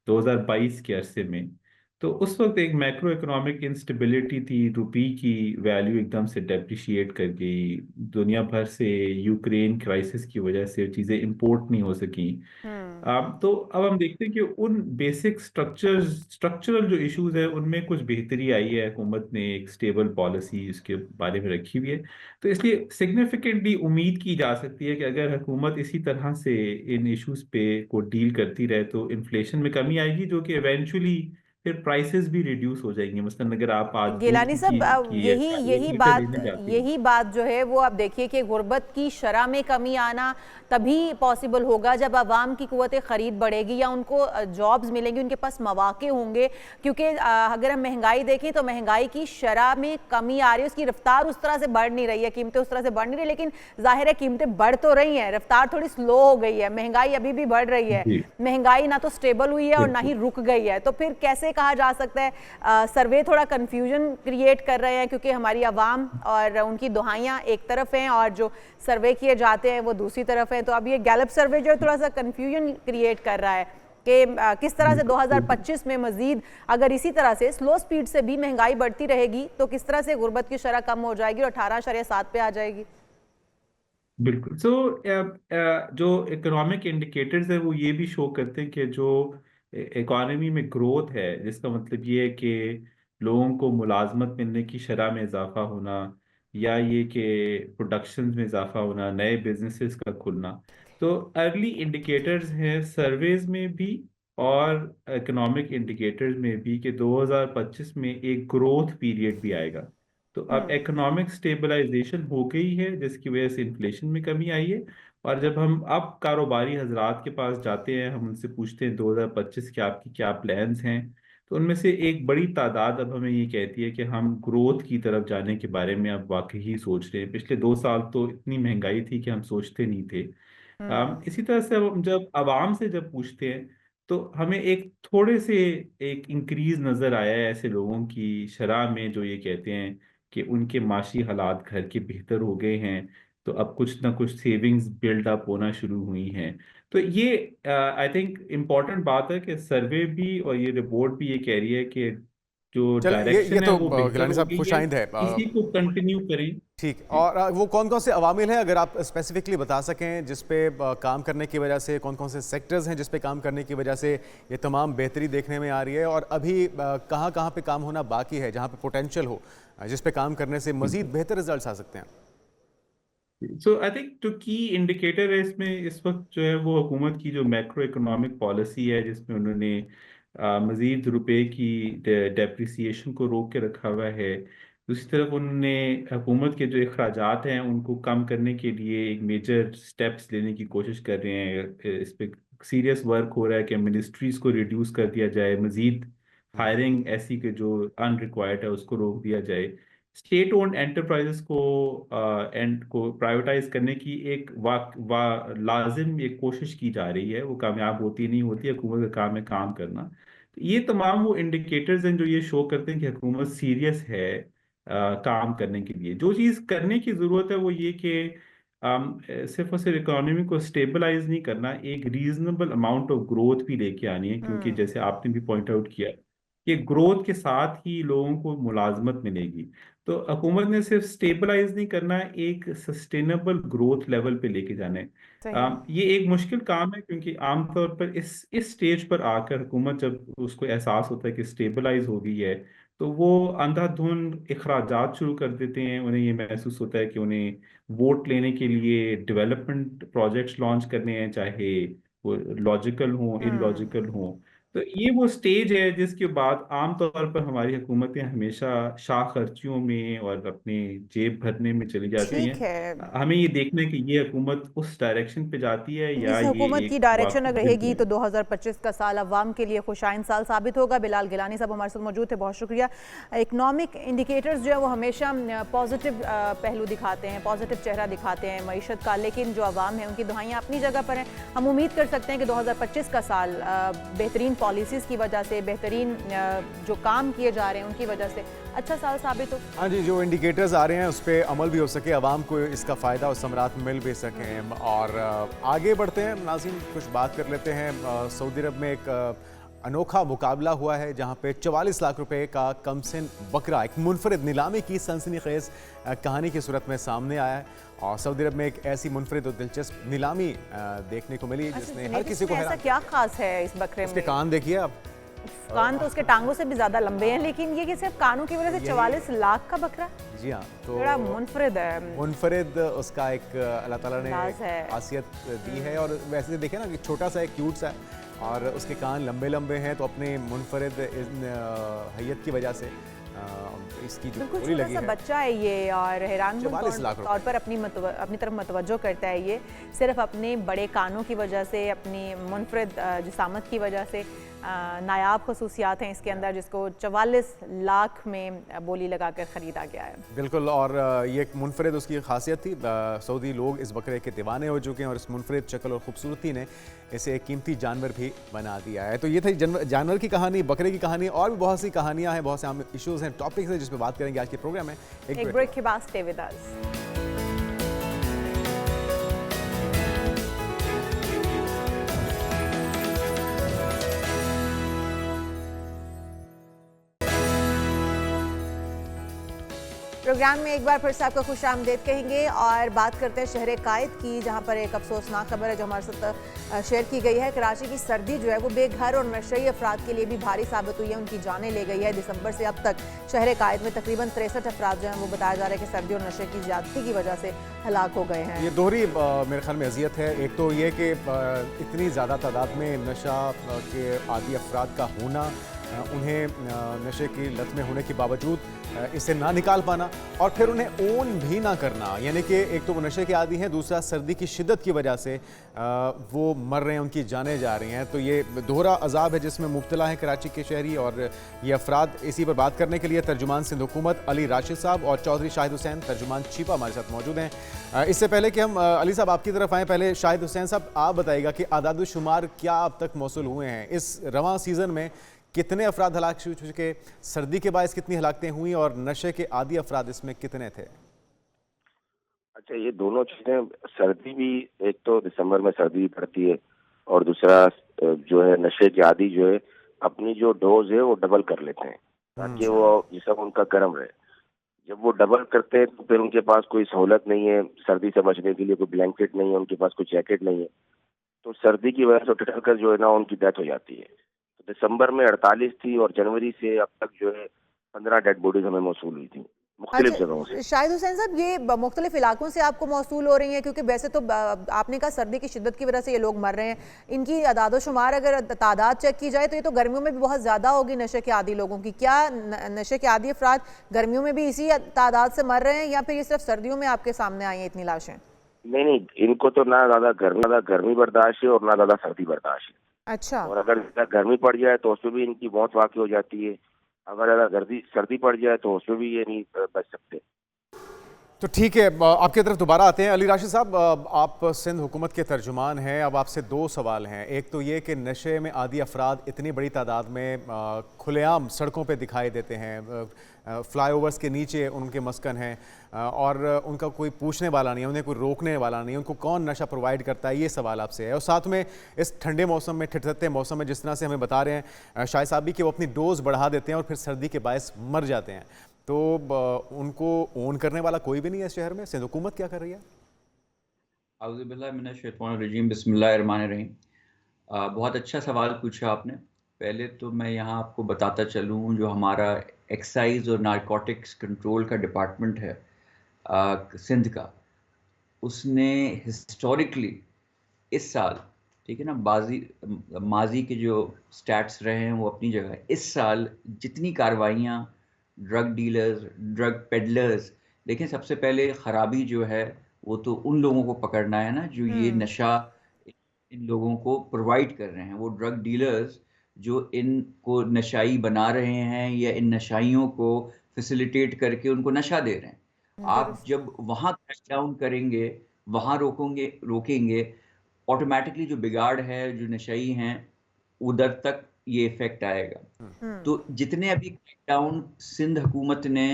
2022 के अरसे में। तो उस वक्त एक मैक्रो इकोनॉमिक इंस्टेबिलिटी थी, रुपी की वैल्यू एकदम से डेप्रिशिएट कर गई दुनिया भर से। यूक्रेन क्राइसिस की वजह से चीज़ें इंपोर्ट नहीं हो सकी।
हम्म।
तो अब हम देखते हैं कि उन बेसिक स्ट्रक्चरल जो इश्यूज है उनमें कुछ बेहतरी आई है। हुकूमत ने एक स्टेबल पॉलिसी इसके बारे में रखी हुई है। तो इसलिए सिग्निफिकेंटली उम्मीद की जा सकती है कि अगर हुकूमत इसी तरह से इन इश्यूज पे को डील करती रहे तो इन्फ्लेशन में कमी आएगी, जो कि इवेंचुअली फिर प्राइसेस भी रिड्यूस हो जाएंगी। मसलन अगर आप आज दूध
गिलानी साहब, यही
एक
यही
लीटर
बात
लेने जाते हैं।
यही बात जो है वो आप देखिए कि गुर्बत की शरह में कमी आना तभी पॉसिबल होगा जब आवाम की कुव्वत ख़रीद बढ़ेगी या उनको जॉब्स मिलेंगी, उनके पास मौके होंगे। क्योंकि अगर हम महंगाई देखें तो महंगाई की शरह में कमी आ रही है, उसकी रफ्तार उस तरह से बढ़ नहीं रही है, कीमतें उस तरह से बढ़ नहीं रही, लेकिन जाहिर है कीमतें बढ़ तो रही हैं, रफ्तार थोड़ी स्लो हो गई है, महंगाई अभी भी बढ़ रही है।
जी
महंगाई ना तो स्टेबल हुई है और ना
बिल्कुल।
ही रुक गई है। तो फिर कैसे कहा जा सकता है? सर्वे थोड़ा कंफ्यूजन क्रिएट कर रहे हैं क्योंकि हमारी आवाम और उनकी दुहाइयाँ एक तरफ हैं और जो सर्वे किए जाते हैं वो दूसरी तरफ हैं। तो अब ये गैलप सर्वे जो है थोड़ा सा कंफ्यूजन क्रिएट कर रहा है कि किस तरह से
बिल्कुल बिल्कुल
2025 में मजीद अगर इसी तरह से स्लो स्पीड से भी महंगाई बढ़ती रहेगी तो किस तरह से गुर्बत की शरह कम हो जाएगी और 18.7 पे आ जाएगी।
बिल्कुल। सो जो इकोनॉमिक इंडिकेटर्स है वो ये भी शो करते हैं कि जो इकोनॉमी में ग्रोथ है, जिसका मतलब ये है कि लोगों को मुलाजमत मिलने की शरह में इजाफा होना, या ये कि प्रोडक्शन में इजाफा होना, नए बिजनेसेस का खुलना। तो अर्ली इंडिकेटर्स हैं सर्वेज में भी और इकोनॉमिक इंडिकेटर्स में भी कि 2025 में एक ग्रोथ पीरियड भी आएगा। तो अब
हम्म।
इकोनॉमिक स्टेबलाइजेशन हो गई है जिसकी वजह से इन्फ्लेशन में कमी आई है। और जब हम अब कारोबारी हजरात के पास जाते हैं, हम उनसे पूछते हैं 2025 के आपकी क्या प्लान्स हैं, तो उनमें से एक बड़ी तादाद अब हमें ये कहती है कि हम ग्रोथ की तरफ जाने के बारे में अब वाकई ही सोच रहे हैं। पिछले 2 साल तो इतनी महंगाई थी कि हम सोचते नहीं थे।
हम्म।
इसी तरह से अब हम जब आवाम से जब पूछते हैं तो हमें एक थोड़े से एक इंक्रीज नजर आया है ऐसे लोगों की शरह में जो ये कहते हैं कि उनके माशी हालात घर के बेहतर हो गए हैं। तो अब कुछ ना कुछ सेविंग्स बिल्ड अप होना शुरू हुई हैं। तो ये आई थिंक इम्पोर्टेंट बात है कि सर्वे भी और ये रिपोर्ट भी ये कह रही है कि जो
चलो, ये
डायरेक्शन है
तो
वो बेहतर
गिलानी
हो
साहब
गई
खुश
है।
आइंद है।
इसी को कंटिन्यू करें।
ठीक।
जी।
और वो कौन कौन से अवामिल हैं, अगर आप स्पेसिफिकली बता सकें, जिस पे काम करने की वजह से, कौन कौन से सेक्टर्स हैं जिस पे काम करने की वजह से ये तमाम बेहतरी देखने में आ रही है, और अभी कहाँ कहाँ पे काम होना बाकी है, जहाँ पे पोटेंशियल हो, जिस पे काम करने से मजीद बेहतर रिजल्ट्स आ सकते हैं।
सो आई थिंक जो की इंडिकेटर है इसमें इस वक्त जो है वो हुकूमत की जो मैक्रो इकोनॉमिक पॉलिसी है, जिसमें उन्होंने मजीद रुपए की डेप्रिसिएशन को रोक के रखा हुआ है। दूसरी तरफ उन्होंने हुकूमत के जो अखराजात हैं उनको कम करने के लिए एक मेजर स्टेप्स लेने की कोशिश कर रहे हैं। इस पे सीरियस वर्क हो रहा है कि मिनिस्ट्रीज को रिड्यूस कर दिया जाए, मजीद
हम्म।
हायरिंग ऐसी के जो अनरिक्वायर्ड है उसको रोक दिया जाए। स्टेट ओन्ड एंटरप्राइजेस को एंड को प्राइवेटाइज करने की एक लाजिम एक कोशिश की जा रही है। वो कामयाब होती नहीं होती, हुकूमत का काम है काम करना। तो ये तमाम वो इंडिकेटर्स हैं जो ये शो करते हैं कि हुकूमत सीरियस है काम करने के लिए। जो चीज़ करने की ज़रूरत है वो ये कि सिर्फ और सिर्फ इकोनॉमी को स्टेबलाइज नहीं करना, एक रीजनेबल अमाउंट ऑफ ग्रोथ भी लेके आनी है। क्योंकि
हम्म।
जैसे आपने भी पॉइंट आउट किया कि ग्रोथ के साथ ही लोगों को मुलाजमत मिलेगी। तो हुकूमत ने सिर्फ स्टेबलाइज नहीं करना है, एक सस्टेनेबल ग्रोथ लेवल पे लेके जाना है।
सही।
ये एक मुश्किल काम है क्योंकि आमतौर पर इस स्टेज पर आकर हुकूमत जब उसको एहसास होता है कि स्टेबलाइज हो गई है, तो वो अंधाधुंध अखराजात शुरू कर देते हैं। उन्हें ये महसूस होता है कि उन्हें वोट लेने के लिए डेवलपमेंट प्रोजेक्ट्स लॉन्च करने हैं, चाहे वो लॉजिकल हों
हम्म।
इलॉजिकल हों। तो ये वो स्टेज है जिसके बाद आमतौर पर हमारी हुकूमतें हमेशा शाह खर्चियों में और अपने जेब भरने में चली जाती
ठीक है।
हैं। हमें ये देखना है कि ये हुकूमत उस डायरेक्शन पे जाती है या
इस
ये
हुकूमत की
एक
डायरेक्शन
वाकई
अगर
दिल
रहेगी तो 2025 का साल अवाम के लिए खुशाइन साल साबित होगा। बिलाल गिलानी साहब हमारे साथ मौजूद थे, बहुत शुक्रिया। इकनॉमिक इंडिकेटर्स जो है वो हमेशा पॉजिटिव पहलू दिखाते हैं, पॉजिटिव चेहरा दिखाते हैं मईशत का, लेकिन जो अवाम है उनकी दुहाइयाँ अपनी जगह पर हैं। हम उम्मीद कर सकते हैं कि 2025 का साल बेहतरीन पॉलिसीज़ की वजह से, बेहतरीन जो काम किए जा रहे हैं उनकी वजह से अच्छा साल साबित हो।
हाँ जी, जो इंडिकेटर्स आ रहे हैं उस पर अमल भी हो सके, आवाम को इसका फ़ायदा और समरात मिल भी सकें। और आगे बढ़ते हैं नाज़रीन, कुछ बात कर लेते हैं। सऊदी अरब में एक अनोखा मुकाबला हुआ है जहां पे 44 लाख रुपए का कमसिन बकरा एक मुनफरिद नीलामी की सनसनीखेज कहानी की सूरत में सामने आया है। और सऊदी अरब में एक ऐसी मुनफरिद और दिलचस्प नीलामी देखने को मिली जिसने हर किसी को
ऐसा
हैरान।
क्या खास है इस बकरे
उसके
में?
कान देखिए आप,
कान तो उसके टांगों से भी ज्यादा लंबे हैं, लेकिन ये कि सिर्फ कानों की वजह से 44 लाख का बकरा,
जी हाँ, तो
बड़ा मुनफरिद है।
मुनफरिद उसका एक अल्लाह ताला ने
अंदाज है।
खासियत दी है। और वैसे देखें ना कि छोटा सा एक क्यूट सा है और उसके कान लंबे लंबे हैं, तो अपने मुनफरिद हैयत की वजह से इसकी जो
बिल्कुल
बोली
छोटा
लगी
सा
है।
बच्चा है ये, और हैरान
44 लाख
तौर पर अपनी तरफ मतवज्जो करता है ये, सिर्फ अपने बड़े कानों की वजह से, अपनी मुनफरिद जिसामत की वजह से। नायाब खसूसियात हैं इसके अंदर, जिसको 44 लाख में बोली लगाकर ख़रीदा गया है।
बिल्कुल, और ये एक मुनफरिद उसकी खासियत थी। सऊदी लोग इस बकरे के दीवाने हो चुके हैं और इस मुनफरिद शक्ल और ख़ूबसूरती ने इसे एक कीमती जानवर भी बना दिया है। तो ये थी जानवर की कहानी, बकरे की कहानी। और भी बहुत सी कहानियाँ हैं, बहुत से आम इशूज़ हैं, टॉपिक्स हैं जिस पर बात करेंगे आज के प्रोग्राम में।
एक ब्रेक के बाद स्टे विद अस। प्रोग्राम में एक बार फिर से आपका खुश आमदेद कहेंगे और बात करते हैं शहर कायद की, जहां पर एक अफसोसनाक खबर है जो हमारे साथ शेयर की गई है। कराची की सर्दी जो है वो बेघर और नशई अफराद के लिए भी भारी साबित हुई है, उनकी जानें ले गई है। दिसंबर से अब तक शहर कायद में तकरीबन 63 अफराद जो हैं वो बताया जा रहा है कि सर्दी और नशे की ज्यादती की वजह से हलाक हो गए हैं।
ये दोहरी मेरे ख्याल में अजियत है। एक तो ये कि इतनी ज़्यादा तादाद में नशा के आदी अफराद का होना, उन्हें नशे की लत में होने के बावजूद इसे ना निकाल पाना और फिर उन्हें ओन भी ना करना, यानी कि एक तो वो नशे के आदी हैं, दूसरा सर्दी की शिद्दत की वजह से वो मर रहे हैं, उनकी जानें जा रही हैं। तो ये दोहरा अजाब है जिसमें मुब्तला है कराची के शहरी और ये अफराद। इसी पर बात करने के लिए तर्जुमान सिंध हुकूमत अली राशिद साहब और चौधरी शाहिद हुसैन तर्जुमान छिपा हमारे साथ मौजूद हैं। इससे पहले कि हम अली साहब आपकी तरफ आएँ, पहले शाहिद हुसैन साहब आप बताइएगा कि आदाद-ओ-शुमार क्या अब तक मौसूल हुए हैं इस रवां सीज़न में, कितने अफराद हलाक हो चुके, सर्दी के बायस कितनी हलाकतें हुई और नशे के आदी अफराद इसमें कितने थे?
अच्छा, ये दोनों चीजें, सर्दी भी एक तो दिसंबर में सर्दी भी पड़ती है और दूसरा जो है नशे के आदी जो है अपनी जो डोज है वो डबल कर लेते हैं ताकि वो जिसम उनका गर्म रहे। जब वो डबल करते हैं तो फिर उनके पास कोई सहूलत नहीं है सर्दी से बचने के लिए, कोई ब्लैंकेट नहीं है उनके पास, कोई जैकेट नहीं है, तो सर्दी की वजह से ठिठर कर जो है ना उनकी डेथ हो जाती है। तो दिसंबर में 48 थी और जनवरी से अब तक जो है 15 डेड बॉडीज हमें मौसूल हुई थी मुख्तलिफ जगहों से।
शाहिद हुसैन साहब, ये मुख्तलिफ इलाकों से आपको मौसूल हो रही हैं, क्योंकि वैसे तो आपने कहा सर्दी की शिद्दत की वजह से ये लोग मर रहे हैं, इनकी आदाद-ओ-शुमार अगर तादाद चेक की जाए तो ये तो गर्मियों में भी बहुत ज़्यादा होगी नशे के आदी लोगों की। क्या नशे के आदी अफराद गर्मियों में भी इसी तादाद से मर रहे हैं या फिर ये सिर्फ सर्दियों में आपके सामने आई हैं इतनी लाशें?
नहीं, इनको तो ना ज्यादा गर्मी बर्दाश्त है और ना ज्यादा सर्दी बर्दाश्त है।
अच्छा।
और अगर गर्मी पड़ जाए तो उसमें भी इनकी मौत वाक़ई हो जाती है, अगर ज्यादा सर्दी पड़ जाए तो उसमें भी ये नहीं बच सकते।
तो ठीक है, आपकी तरफ दोबारा आते हैं। अली राशिद साहब, आप सिंध हुकूमत के तर्जुमान हैं, अब आपसे दो सवाल हैं। एक तो ये कि नशे में आदी अफराद इतनी बड़ी तादाद में खुलेआम सड़कों पे दिखाई देते हैं, फ्लाईओवर्स के नीचे उनके मस्कन हैं और उनका कोई पूछने वाला नहीं है, उन्हें कोई रोकने वाला नहीं है, उनको कौन नशा प्रोवाइड करता है, ये सवाल आपसे है। और साथ में इस ठंडे मौसम में, ठिठुरते मौसम में जिस तरह से हमें बता रहे हैं शाहिद साहब भी कि वो अपनी डोज बढ़ा देते हैं और फिर सर्दी के बायस मर जाते हैं, तो उनको ओन करने वाला कोई भी नहीं है शहर में। सिंध हुकूमत क्या कर रही है?
आउज़ुबिल्लाहि मिनश्शैतानिर्रजीम, बिस्मिल्लाहिर्रहमानिर्रहीम। बहुत अच्छा सवाल पूछा आपने। पहले तो मैं यहाँ आपको बताता चलूँ, जो हमारा एक्साइज और नारकोटिक्स कंट्रोल का डिपार्टमेंट है सिंध का, उसने हिस्टोरिकली इस साल ठीक है ना, माजी के जो स्टैट्स रहे हैं वो अपनी जगह है। इस साल जितनी कार्रवाइयाँ ड्रग डीलर्स, ड्रग पेडलर्स, देखिए सबसे पहले खराबी जो है वो तो उन लोगों को पकड़ना है ना जो ये नशा इन लोगों को प्रोवाइड कर रहे हैं। वो ड्रग डीलर्स जो इनको नशाई बना रहे हैं या इन नशाइयों को फैसिलिटेट करके उनको नशा दे रहे हैं। आप जब वहाँ क्रैक डाउन करेंगे, वहाँ रोकेंगे, ऑटोमेटिकली जो बिगाड़ है, जो नशाई हैं, उधर तक ये इफेक्ट आएगा। तो जितने अभी क्रैकडाउन सिंध हुकूमत ने,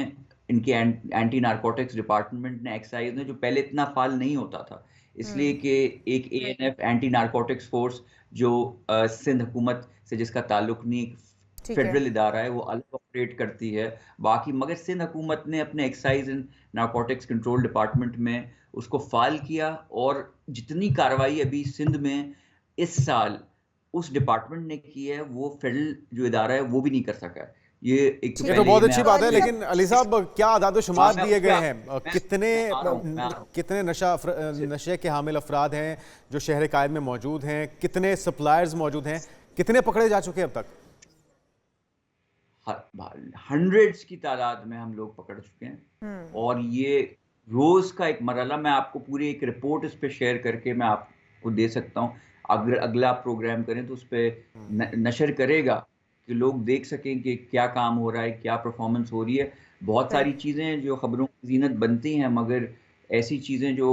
इनके एंटी नारकोटिक्स डिपार्टमेंट ने, एक्साइज ने, जो पहले इतना फाल नहीं होता था, इसलिए कि एक ANF एंटी नारकोटिक्स फोर्स जो सिंध हुकूमत से जिसका ताल्लुक नहीं, फेडरल इदारा है, वो अलग ऑपरेट करती है बाकी, मगर सिंध हुकूमत ने अपने excise and narcotics control department में उसको फाल किया, और जितनी कार्रवाई अभी सिंध में इस साल उस डिपार्टमेंट ने की है वो फेडरल जो इदारा है वो भी नहीं कर सका है। ये एक
ये तो बहुत अच्छी बात है, लेकिन अली साहब क्या आदाद-ओ-शुमार दिए गए हैं? कितने नशे के हामिल अफराद हैं जो शहर कायद में मौजूद हैं? कितने सप्लायर्स मौजूद हैं? कितने पकड़े जा चुके हैं अब तक?
हंड्रेड्स की तादाद में हम लोग पकड़ चुके हैं, और ये रोज का एक मरहला, मैं आपको पूरी एक रिपोर्ट इस पे शेयर करके मैं आपको दे सकता हूँ। अगर अगला प्रोग्राम करें तो उस पर नशर करेगा कि लोग देख सकें कि क्या काम हो रहा है, क्या परफॉर्मेंस हो रही है। बहुत सारी चीज़ें जो खबरों की जीनत बनती हैं, मगर ऐसी चीज़ें जो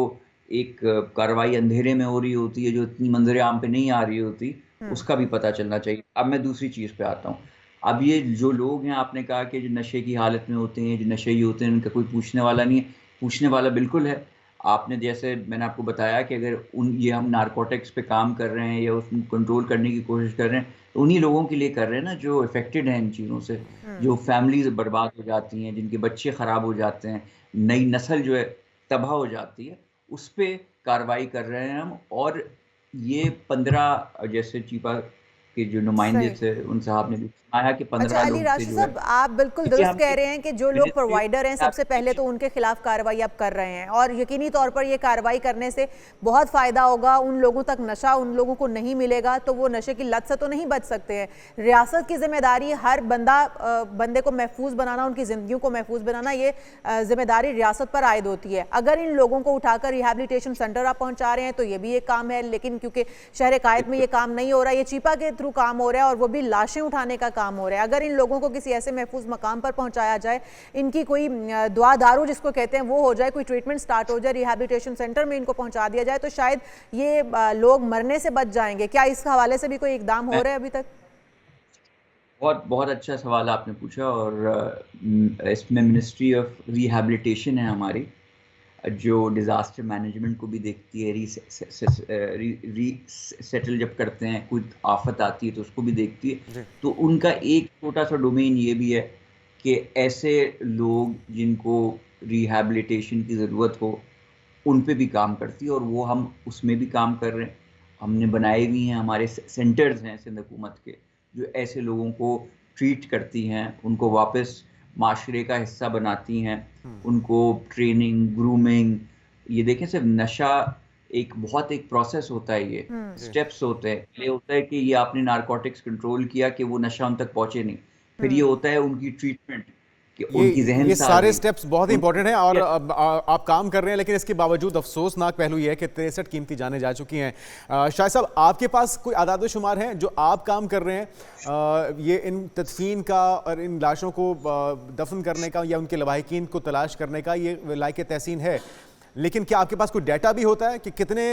एक कार्रवाई अंधेरे में हो रही होती है, जो इतनी मंजर आम पे नहीं आ रही होती, उसका भी पता चलना चाहिए। अब मैं दूसरी चीज़ पे आता हूँ। अब ये जो लोग हैं, आपने कहा कि जो नशे की हालत में होते हैं, जो नशेई होते हैं, उनका कोई पूछने वाला नहीं है। पूछने वाला बिल्कुल है। आपने जैसे मैंने आपको बताया कि अगर ये हम नारकोटिक्स पे काम कर रहे हैं या उसको कंट्रोल करने की कोशिश कर रहे हैं, तो उन्हीं लोगों के लिए कर रहे हैं ना जो इफेक्टेड हैं इन चीज़ों से, जो फैमिलीज बर्बाद हो जाती हैं, जिनके बच्चे ख़राब हो जाते हैं, नई नस्ल जो है तबाह हो जाती है, उस पर कार्रवाई कर रहे हैं हम। और ये 15 जैसे चीपा के जो नुमाइंदे थे उन साहब ने भी बताया कि 15
अली
लोग
राशि
थे जो
साहब, आप बिल्कुल दुरुस्त कह रहे हैं कि जो लोग प्रोवाइडर हैं सबसे पहले तो उनके खिलाफ कार्रवाई आप कर रहे हैं, और यकीनी तौर पर ये कार्रवाई करने से बहुत फ़ायदा होगा। उन लोगों तक नशा उन लोगों को नहीं मिलेगा तो वो नशे की लत से तो नहीं बच सकते हैं। रियासत की जिम्मेदारी हर बंदे को महफूज बनाना, उनकी ज़िंदगियों को महफूज बनाना, ये जिम्मेदारी रियासत पर आयद होती है। अगर इन लोगों को उठाकर रिहैबिलिटेशन सेंटर आप पहुँचा रहे हैं तो ये भी एक काम है, लेकिन क्योंकि शहर कायद में ये काम नहीं हो रहा, ये चीपा के थ्रू काम हो रहा है, और वो भी लाशें उठाने का काम हो रहा है। अगर इन लोगों को किसी ऐसे महफूज मकाम पर पहुंचाया जाए, इनकी कोई दुआ दारू जिसको कहते हैं वो हो जाए, कोई ट्रीटमेंट स्टार्ट हो जाए, रिहैबिलिटेशन सेंटर में इनको पहुंचा दिया जाए, तो शायद ये लोग मरने से बच जाएंगे। क्या इस हवाले से भी कोई इकदाम हो रहा है अभी तक?
बहुत बहुत अच्छा सवाल आपने पूछा, और इसमें मिनिस्ट्री ऑफ रिहैबिलिटेशन है हमारी, जो डिज़ास्टर मैनेजमेंट को भी देखती है, रीसेटल जब करते हैं, कोई आफत आती है तो उसको भी देखती है। तो उनका एक छोटा सा डोमेन ये भी है कि ऐसे लोग जिनको रिहैबिलिटेशन की ज़रूरत हो उन पे भी काम करती है, और वो हम उसमें भी काम कर रहे हैं। हमने बनाए भी हैं, हमारे सेंटर्स हैं सिंध हुकूमत के जो ऐसे लोगों को ट्रीट करती हैं, उनको वापस माशरे का हिस्सा बनाती हैं, उनको ट्रेनिंग, ग्रूमिंग। ये देखें, सिर्फ नशा एक प्रोसेस होता है, ये स्टेप्स होते हैं। ये होता है कि ये आपने नारकोटिक्स कंट्रोल किया कि वो नशा उन तक पहुंचे नहीं, फिर ये होता है उनकी ट्रीटमेंट, कि उनकी ज़हन
ये सारे स्टेप्स बहुत इंपॉर्टेंट हैं, और आप काम कर रहे हैं, लेकिन इसके बावजूद अफसोसनाक पहलू ये है कि 63 कीमती जानें जा चुकी हैं। शाहिद साहब, आपके पास कोई आदाद-ओ-शुमार हैं जो आप काम कर रहे हैं, ये इन तदफीन का और इन लाशों को दफन करने का या उनके लवाहिकीन को तलाश करने का, ये लायक तहसीन है, लेकिन क्या आपके पास कोई डाटा भी होता है कि कितने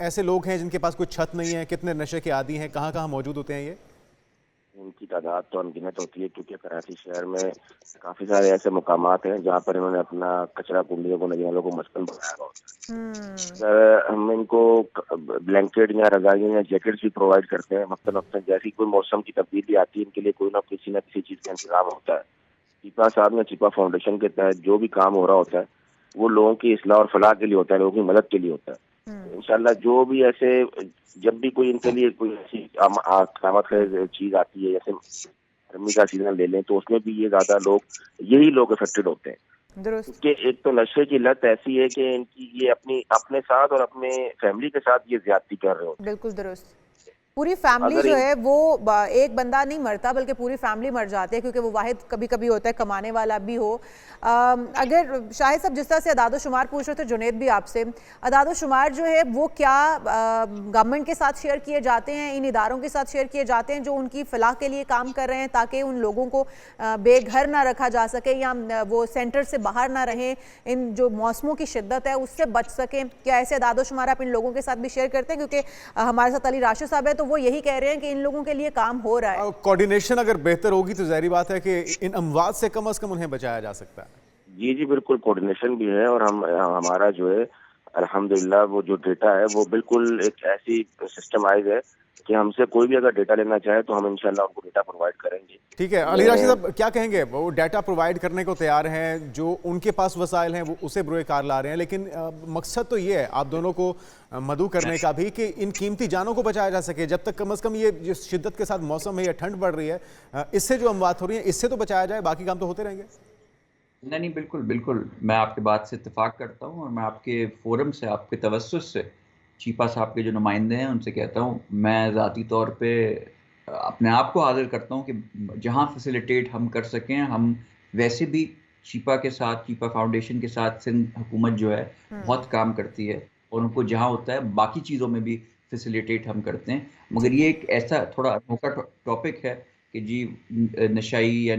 ऐसे लोग हैं जिनके पास कोई छत नहीं है, कितने नशे के आदी हैं, कहाँ कहाँ मौजूद होते हैं? ये
उनकी तादाद तो अनगिनत होती है, क्योंकि कराची शहर में काफी सारे ऐसे मुकामात हैं जहाँ पर इन्होंने अपना कचरा कुंडियों को, नदियों को मस्कन बनाया होता है। हम इनको ब्लैंकेट या रजाइयाँ या जैकेट्स भी प्रोवाइड करते हैं वक्तन वक्तन। जैसी कोई मौसम की तब्दीली आती है, इनके लिए कोई ना किसी चीज़ का इंतजाम होता है। चिपा साहब ने चिपा फाउंडेशन के तहत जो भी काम हो रहा होता है वो लोगों की इस्लाह और फलाह के लिए होता है, लोगों की मदद के लिए होता है। इंशाल्लाह जो भी ऐसे, जब भी कोई इनके लिए कोई ऐसी क़यामत की चीज आती है, जैसे गर्मी का सीजन ले लें, तो उसमें भी ये ज्यादा लोग, यही लोग अफेक्टेड होते हैं।
दुरुस्त।
कि एक तो नशे की लत ऐसी है कि इनकी ये अपने साथ और अपने फैमिली के साथ ये ज्यादती कर रहे होते
बिल्कुल दुरुस्त। पूरी फैमिली
अगर
जो
इन-
है वो एक बंदा नहीं मरता बल्कि पूरी फैमिली मर जाती है, क्योंकि वो वाहिद कभी कभी होता है कमाने वाला भी हो। अगर शाहिद साहब जिस तरह से अदाद शुमार पूछ रहे थे जुनेद भी आपसे, अदाद शुमार जो है वो क्या गवर्नमेंट के साथ शेयर किए जाते हैं, इन इदारों के साथ शेयर किए जाते हैं जो उनकी फलाह के लिए काम कर रहे हैं ताकि उन लोगों को बेघर ना रखा जा सके या वो सेंटर से बाहर ना रहें, इन जो मौसमों की शिद्दत है उससे बच सकें? क्या ऐसे अदाद शुमार आप इन लोगों के साथ भी शेयर करते हैं? क्योंकि हमारे साथ अली राशिद साहब है तो वो यही कह रहे हैं कि इन लोगों के लिए काम हो रहा है।
कोऑर्डिनेशन अगर बेहतर होगी तो जाहिर बात है कि इन अमवात से कम उन्हें बचाया जा सकता है।
जी जी बिल्कुल, कोऑर्डिनेशन भी है और हमारा जो है अल्हम्दुलिल्लाह वो जो डेटा है वो बिल्कुल एक ऐसी सिस्टमाइज है कि हमसे कोई भी अगर डेटा लेना चाहे तो हम इंशाल्लाह उनको डेटा प्रोवाइड करेंगे।
ठीक है, अली राशिद साहब क्या कहेंगे? वो डाटा प्रोवाइड करने को तैयार हैं, जो उनके पास वसाइल हैं वो उसे बुरे कार ला रहे हैं, लेकिन मकसद तो ये है आप दोनों को मदऊ करने का भी कि इन कीमती जानों को बचाया जा सके। जब तक कम से कम ये जिस शिद्दत के साथ मौसम है या ठंड बढ़ रही है, इससे जो अमवात हो रही है इससे तो बचाया जाए, बाकी काम तो होते रहेंगे।
नहीं, बिल्कुल बिल्कुल, मैं आपकी बात से इत्तेफाक करता हूँ और मैं आपके फोरम से, आपके तवस्सुस से चीपा साहब के जो नुमाइंदे हैं उनसे कहता हूँ, मैं ज़ाती तौर पे अपने आप को हाजिर करता हूँ कि जहाँ फैसिलिटेट हम कर सकें हम वैसे भी चीपा के साथ, चीपा फाउंडेशन के साथ सिंध हुकूमत जो है बहुत काम करती है और उनको जहाँ होता है बाकी चीज़ों में भी फैसिलिटेट हम करते हैं। मगर ये एक ऐसा थोड़ा अनोखा टॉपिक है कि जी नशाई या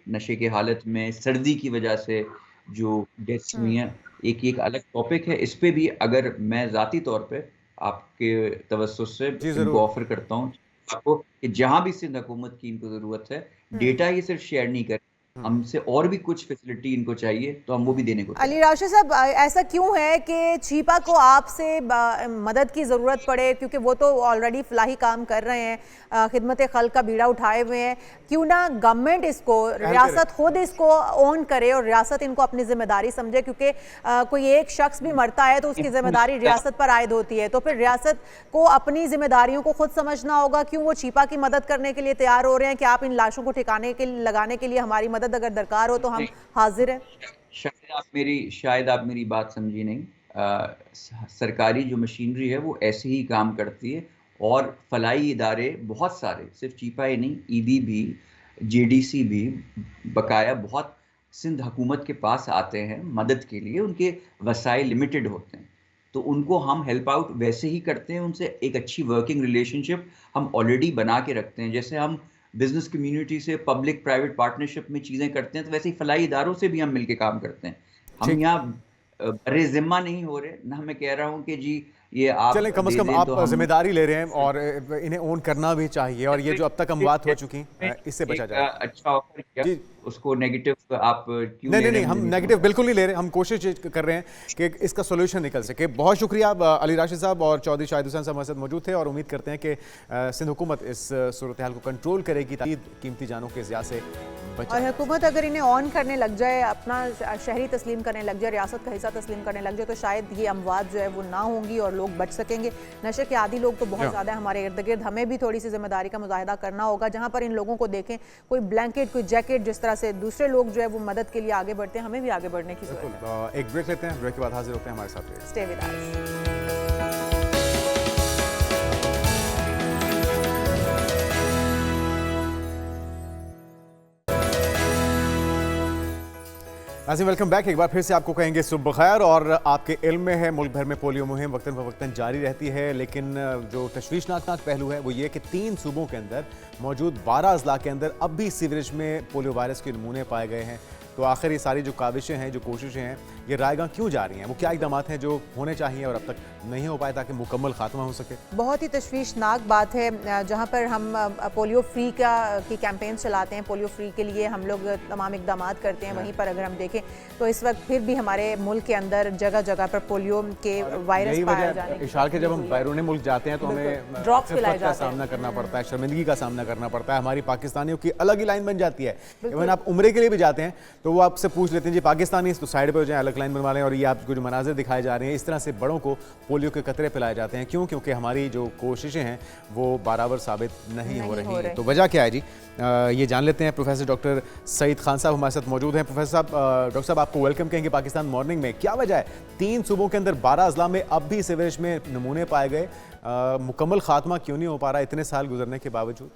नशे की हालत में सर्दी की वजह से जो डेथ्स हुई हैं, एक अलग टॉपिक है। इस पे भी अगर मैं ज़ाती तौर पे आपके तवस्सुस से इनको ऑफर करता हूँ आपको कि जहाँ भी सिंध हुकूमत की इनको ज़रूरत है, डेटा ये सिर्फ शेयर नहीं करें, हमसे और भी कुछ फैसिलिटी इनको चाहिए तो हम वो भी देने को।
अली राशिद साहब, ऐसा क्यों है कि चीपा को आपसे मदद की ज़रूरत पड़े? क्योंकि वो तो ऑलरेडी फलाही काम कर रहे हैं, खिदमत खल्क का बीड़ा उठाए हुए हैं। क्यों ना गवर्नमेंट इसको, रियासत खुद इसको ओन करे और रियासत इनको अपनी जिम्मेदारी समझे? क्योंकि कोई एक शख्स भी मरता है तो उसकी जिम्मेदारी रियासत पर आयद होती है, तो फिर रियासत को अपनी जिम्मेदारियों को खुद समझना होगा। क्यों वो चीपा की मदद करने के लिए तैयार हो रहे हैं कि आप इन लाशों को ठिकाने के लगाने के लिए हमारी मदद अगर दरकार हो तो हम हाजिर हैं?
शायद आप मेरी बात समझी नहीं। सरकारी जो मशीनरी है वो ऐसे ही काम करती है और फलाई इदारे बहुत सारे, सिर्फ चीपा ही नहीं, ईबी भी, जेडीसी भी, बकाया बहुत सिंध हुकूमत के पास आते हैं मदद के लिए। उनके वसाइल लिमिटेड होते हैं तो उनको हम हेल्प आउट वैसे ही करते हैं। उनसे एक अच्छी वर्किंग रिलेशनशिप हम ऑलरेडी बना के रखते हैं। जैसे हम बिजनेस कम्युनिटी से पब्लिक प्राइवेट पार्टनरशिप में चीज़ें करते हैं तो वैसे ही फलाई इदारों से भी हम मिलके काम करते हैं। हम यहाँ बरे जिम्मा नहीं हो रहे, ना मैं कह रहा हूँ कि जी ये आप
चलें, कम से कम आप जिम्मेदारी ले रहे हैं और इन्हें ओन करना भी चाहिए और ये जो अब तक अमवात हो चुकी इससे बचा जाए।
अच्छा ऑफर किया, उसको नेगेटिव आप क्यों?
नहीं, हम नेगेटिव बिल्कुल नहीं ले रहे, हम कोशिश कर रहे हैं कि इसका सोल्यूशन निकल सके। बहुत शुक्रिया अली राशिद साहब और चौधरी शाहिद हुसैन साहब हमारे साथ मौजूद थे और उम्मीद करते हैं कि सिंध हुकूमत इस सूरत हाल को कंट्रोल करेगी ताकि कीमती जानों के ज़िया से बचे।
और हुकूमत अगर इन्हें ऑन करने लग जाए, अपना शहरी तस्लीम करने लग जाए, रियासत का हिस्सा तस्लीम करने लग जाए तो शायद ये अमवात जो है वो ना होंगी और लोग बच सकेंगे। नशे के आदी लोग तो बहुत ज़्यादा है हमारे इर्द गिर्द, हमें भी थोड़ी सी जिम्मेदारी का मुजाहिदा करना होगा। जहाँ पर इन लोगों को देखें, कोई ब्लैंकेट, कोई जैकेट, जिस तरह से दूसरे लोग जो है वो मदद के लिए आगे बढ़ते हैं, हमें भी आगे बढ़ने की जरूरत है।
एक ब्रेक लेते हैं, ब्रेक के बाद हाजिर होते हैं हमारे साथ।
Stay with us.
नाज़रीन वेलकम बैक। एक बार फिर से आपको कहेंगे सुबह खैर। और आपके इल्म में है मुल्क भर में पोलियो मुहिम वक्तन फ़वक्तन जारी रहती है, लेकिन जो तशवीशनाक पहलू है वो ये कि 3 सूबों के अंदर मौजूद 12 अजला के अंदर अब भी सीवरेज में पोलियो वायरस के नमूने पाए गए हैं। तो आखिर ये सारी जो काविशें हैं, जो कोशिशें हैं, ये रायगां क्यों जा रही हैं? वो क्या इक़दामात हैं जो होने चाहिए और अब तक नहीं हो पाए ताकि मुकम्मल खात्मा हो सके?
बहुत ही तशवीशनाक बात है। जहाँ पर हम पोलियो फ्री की कैंपेन चलाते हैं, पोलियो फ्री के लिए हम लोग तमाम इकदाम करते हैं, वहीं पर अगर हम देखें तो इस वक्त फिर भी हमारे मुल्क के अंदर जगह जगह पर पोलियो के वायरस पाया जाने की
इशार के जब हम बैरून मुल्क जाते हैं तो हमें
ड्रॉप्स पिलाए जाते हैं,
सामना करना पड़ता है, शर्मिंदगी का सामना करना पड़ता है। हमारी पाकिस्तानियों की अलग ही लाइन बन जाती है। इवन आप उम्रे के लिए भी जाते हैं तो वो आपसे पूछ लेते हैं जी पाकिस्तानी, तो साइड पे हो जाए, अलग लाइन बनवा लें। और ये आपको जो मनाजिर दिखाए जा रहे हैं, इस तरह से बड़ों को पोलियो के कतरे पिलाए जाते हैं। क्यों? क्योंकि हमारी जो कोशिशें हैं वो बराबर साबित नहीं हो रही हैं। तो वजह क्या है जी, ये जान लेते हैं। प्रोफेसर डॉक्टर सईद खान साहब हमारे साथ मौजूद हैं। प्रोफेसर साहब, डॉक्टर साहब आपको वेलकम कहेंगे पाकिस्तान मॉर्निंग में। क्या वजह है 3 सूबों के अंदर 12 अजला में अब भी सीवरेज में नमूने पाए गए, मुकम्मल खात्मा क्यों नहीं हो पा रहा इतने साल गुजरने के बावजूद?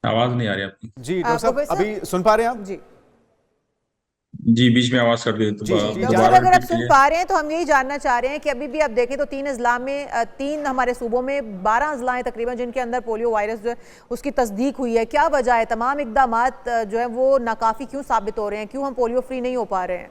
आवाज नहीं आ रही आपकी।
जी डॉक्टर साहब,
प्रोफेसर
अभी सुन पा रहे हैं आप?
जी
जी, बीच में आवाज कर दी तो
जी, जी, जी,
डॉक्टर
दोबारा
साहब, अगर आप
रिपीट
सुन
कीजिए।
पा रहे हैं तो हम यही जानना चाह रहे हैं कि अभी भी आप देखें तो 3 अजला में 3 हमारे सूबों में 12 अजला हैं तकरीबन जिनके अंदर पोलियो वायरस जो है उसकी तस्दीक हुई है। क्या वजह है? तमाम इकदामात जो है वो नाकाफी क्यों साबित हो रहे हैं? क्यों हम पोलियो फ्री नहीं हो पा रहे हैं?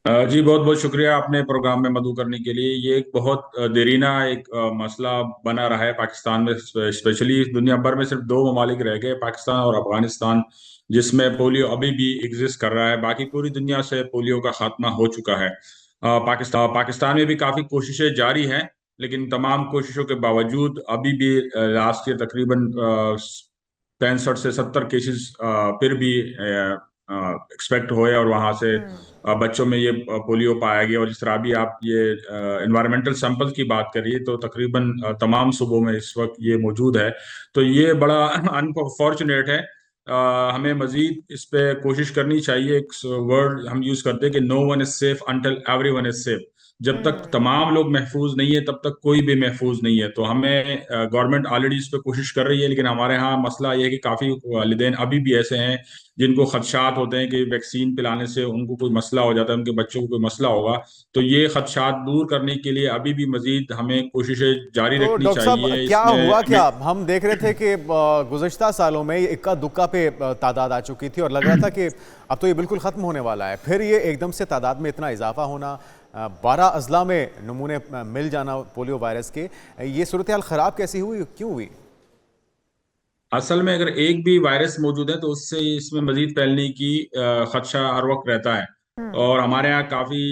जी, बहुत बहुत शुक्रिया आपने प्रोग्राम में मदऊ करने के लिए। ये एक बहुत देरीना एक मसला बना रहा है पाकिस्तान में। स्पेशली दुनिया भर में सिर्फ 2 ममालिक रह गए, पाकिस्तान और अफगानिस्तान, जिसमें पोलियो अभी भी एग्जिस्ट कर रहा है। बाकी पूरी दुनिया से पोलियो का खात्मा हो चुका है। पाकिस्तान में भी काफी कोशिशें जारी हैं, लेकिन तमाम कोशिशों के बावजूद अभी भी लास्ट ईयर तकरीबन 65 से 70 केसेस फिर भी एक्सपेक्ट हुए और वहां से बच्चों में ये पोलियो पाया गया। और जिस तरह अभी आप ये एनवायरमेंटल सैंपल की बात करिए तो तकरीबन तमाम सूबों में इस वक्त ये मौजूद है। तो ये बड़ा अनफॉर्चुनेट है। हमें मजीद इस पे कोशिश करनी चाहिए। एक वर्ड हम यूज करते हैं कि no one is safe until everyone is safe. जब तक तमाम लोग महफूज नहीं है तब तक कोई भी महफूज नहीं है। तो हमें गवर्नमेंट ऑलरेडी इस पे कोशिश कर रही है, लेकिन हमारे यहाँ मसला ये है कि काफी वालिदैन अभी भी ऐसे हैं जिनको खदशात होते हैं कि वैक्सीन पिलाने से उनको कोई मसला हो जाता है, उनके बच्चों को कोई मसला होगा। तो ये खदशात दूर करने के लिए अभी भी मजीद हमें कोशिशें जारी
तो
रखनी
डॉक्टर साहब,
चाहिए।
क्या
इसमें
हुआ क्या? हम देख रहे थे कि गुज़श्ता सालों में ये इक्का दुक्का पे तादाद आ चुकी थी और लग रहा था कि अब तो ये बिल्कुल ख़त्म होने वाला है। फिर ये एकदम से तादाद में इतना इजाफा होना, 12 अजला में नमूने मिल जाना पोलियो वायरस के, ये सूरत हाल ख़राब कैसी हुई, क्यों हुई?
असल में अगर एक भी वायरस मौजूद है तो उससे इसमें मजीद फैलने की खदशा हर वक्त रहता है। और हमारे यहाँ काफी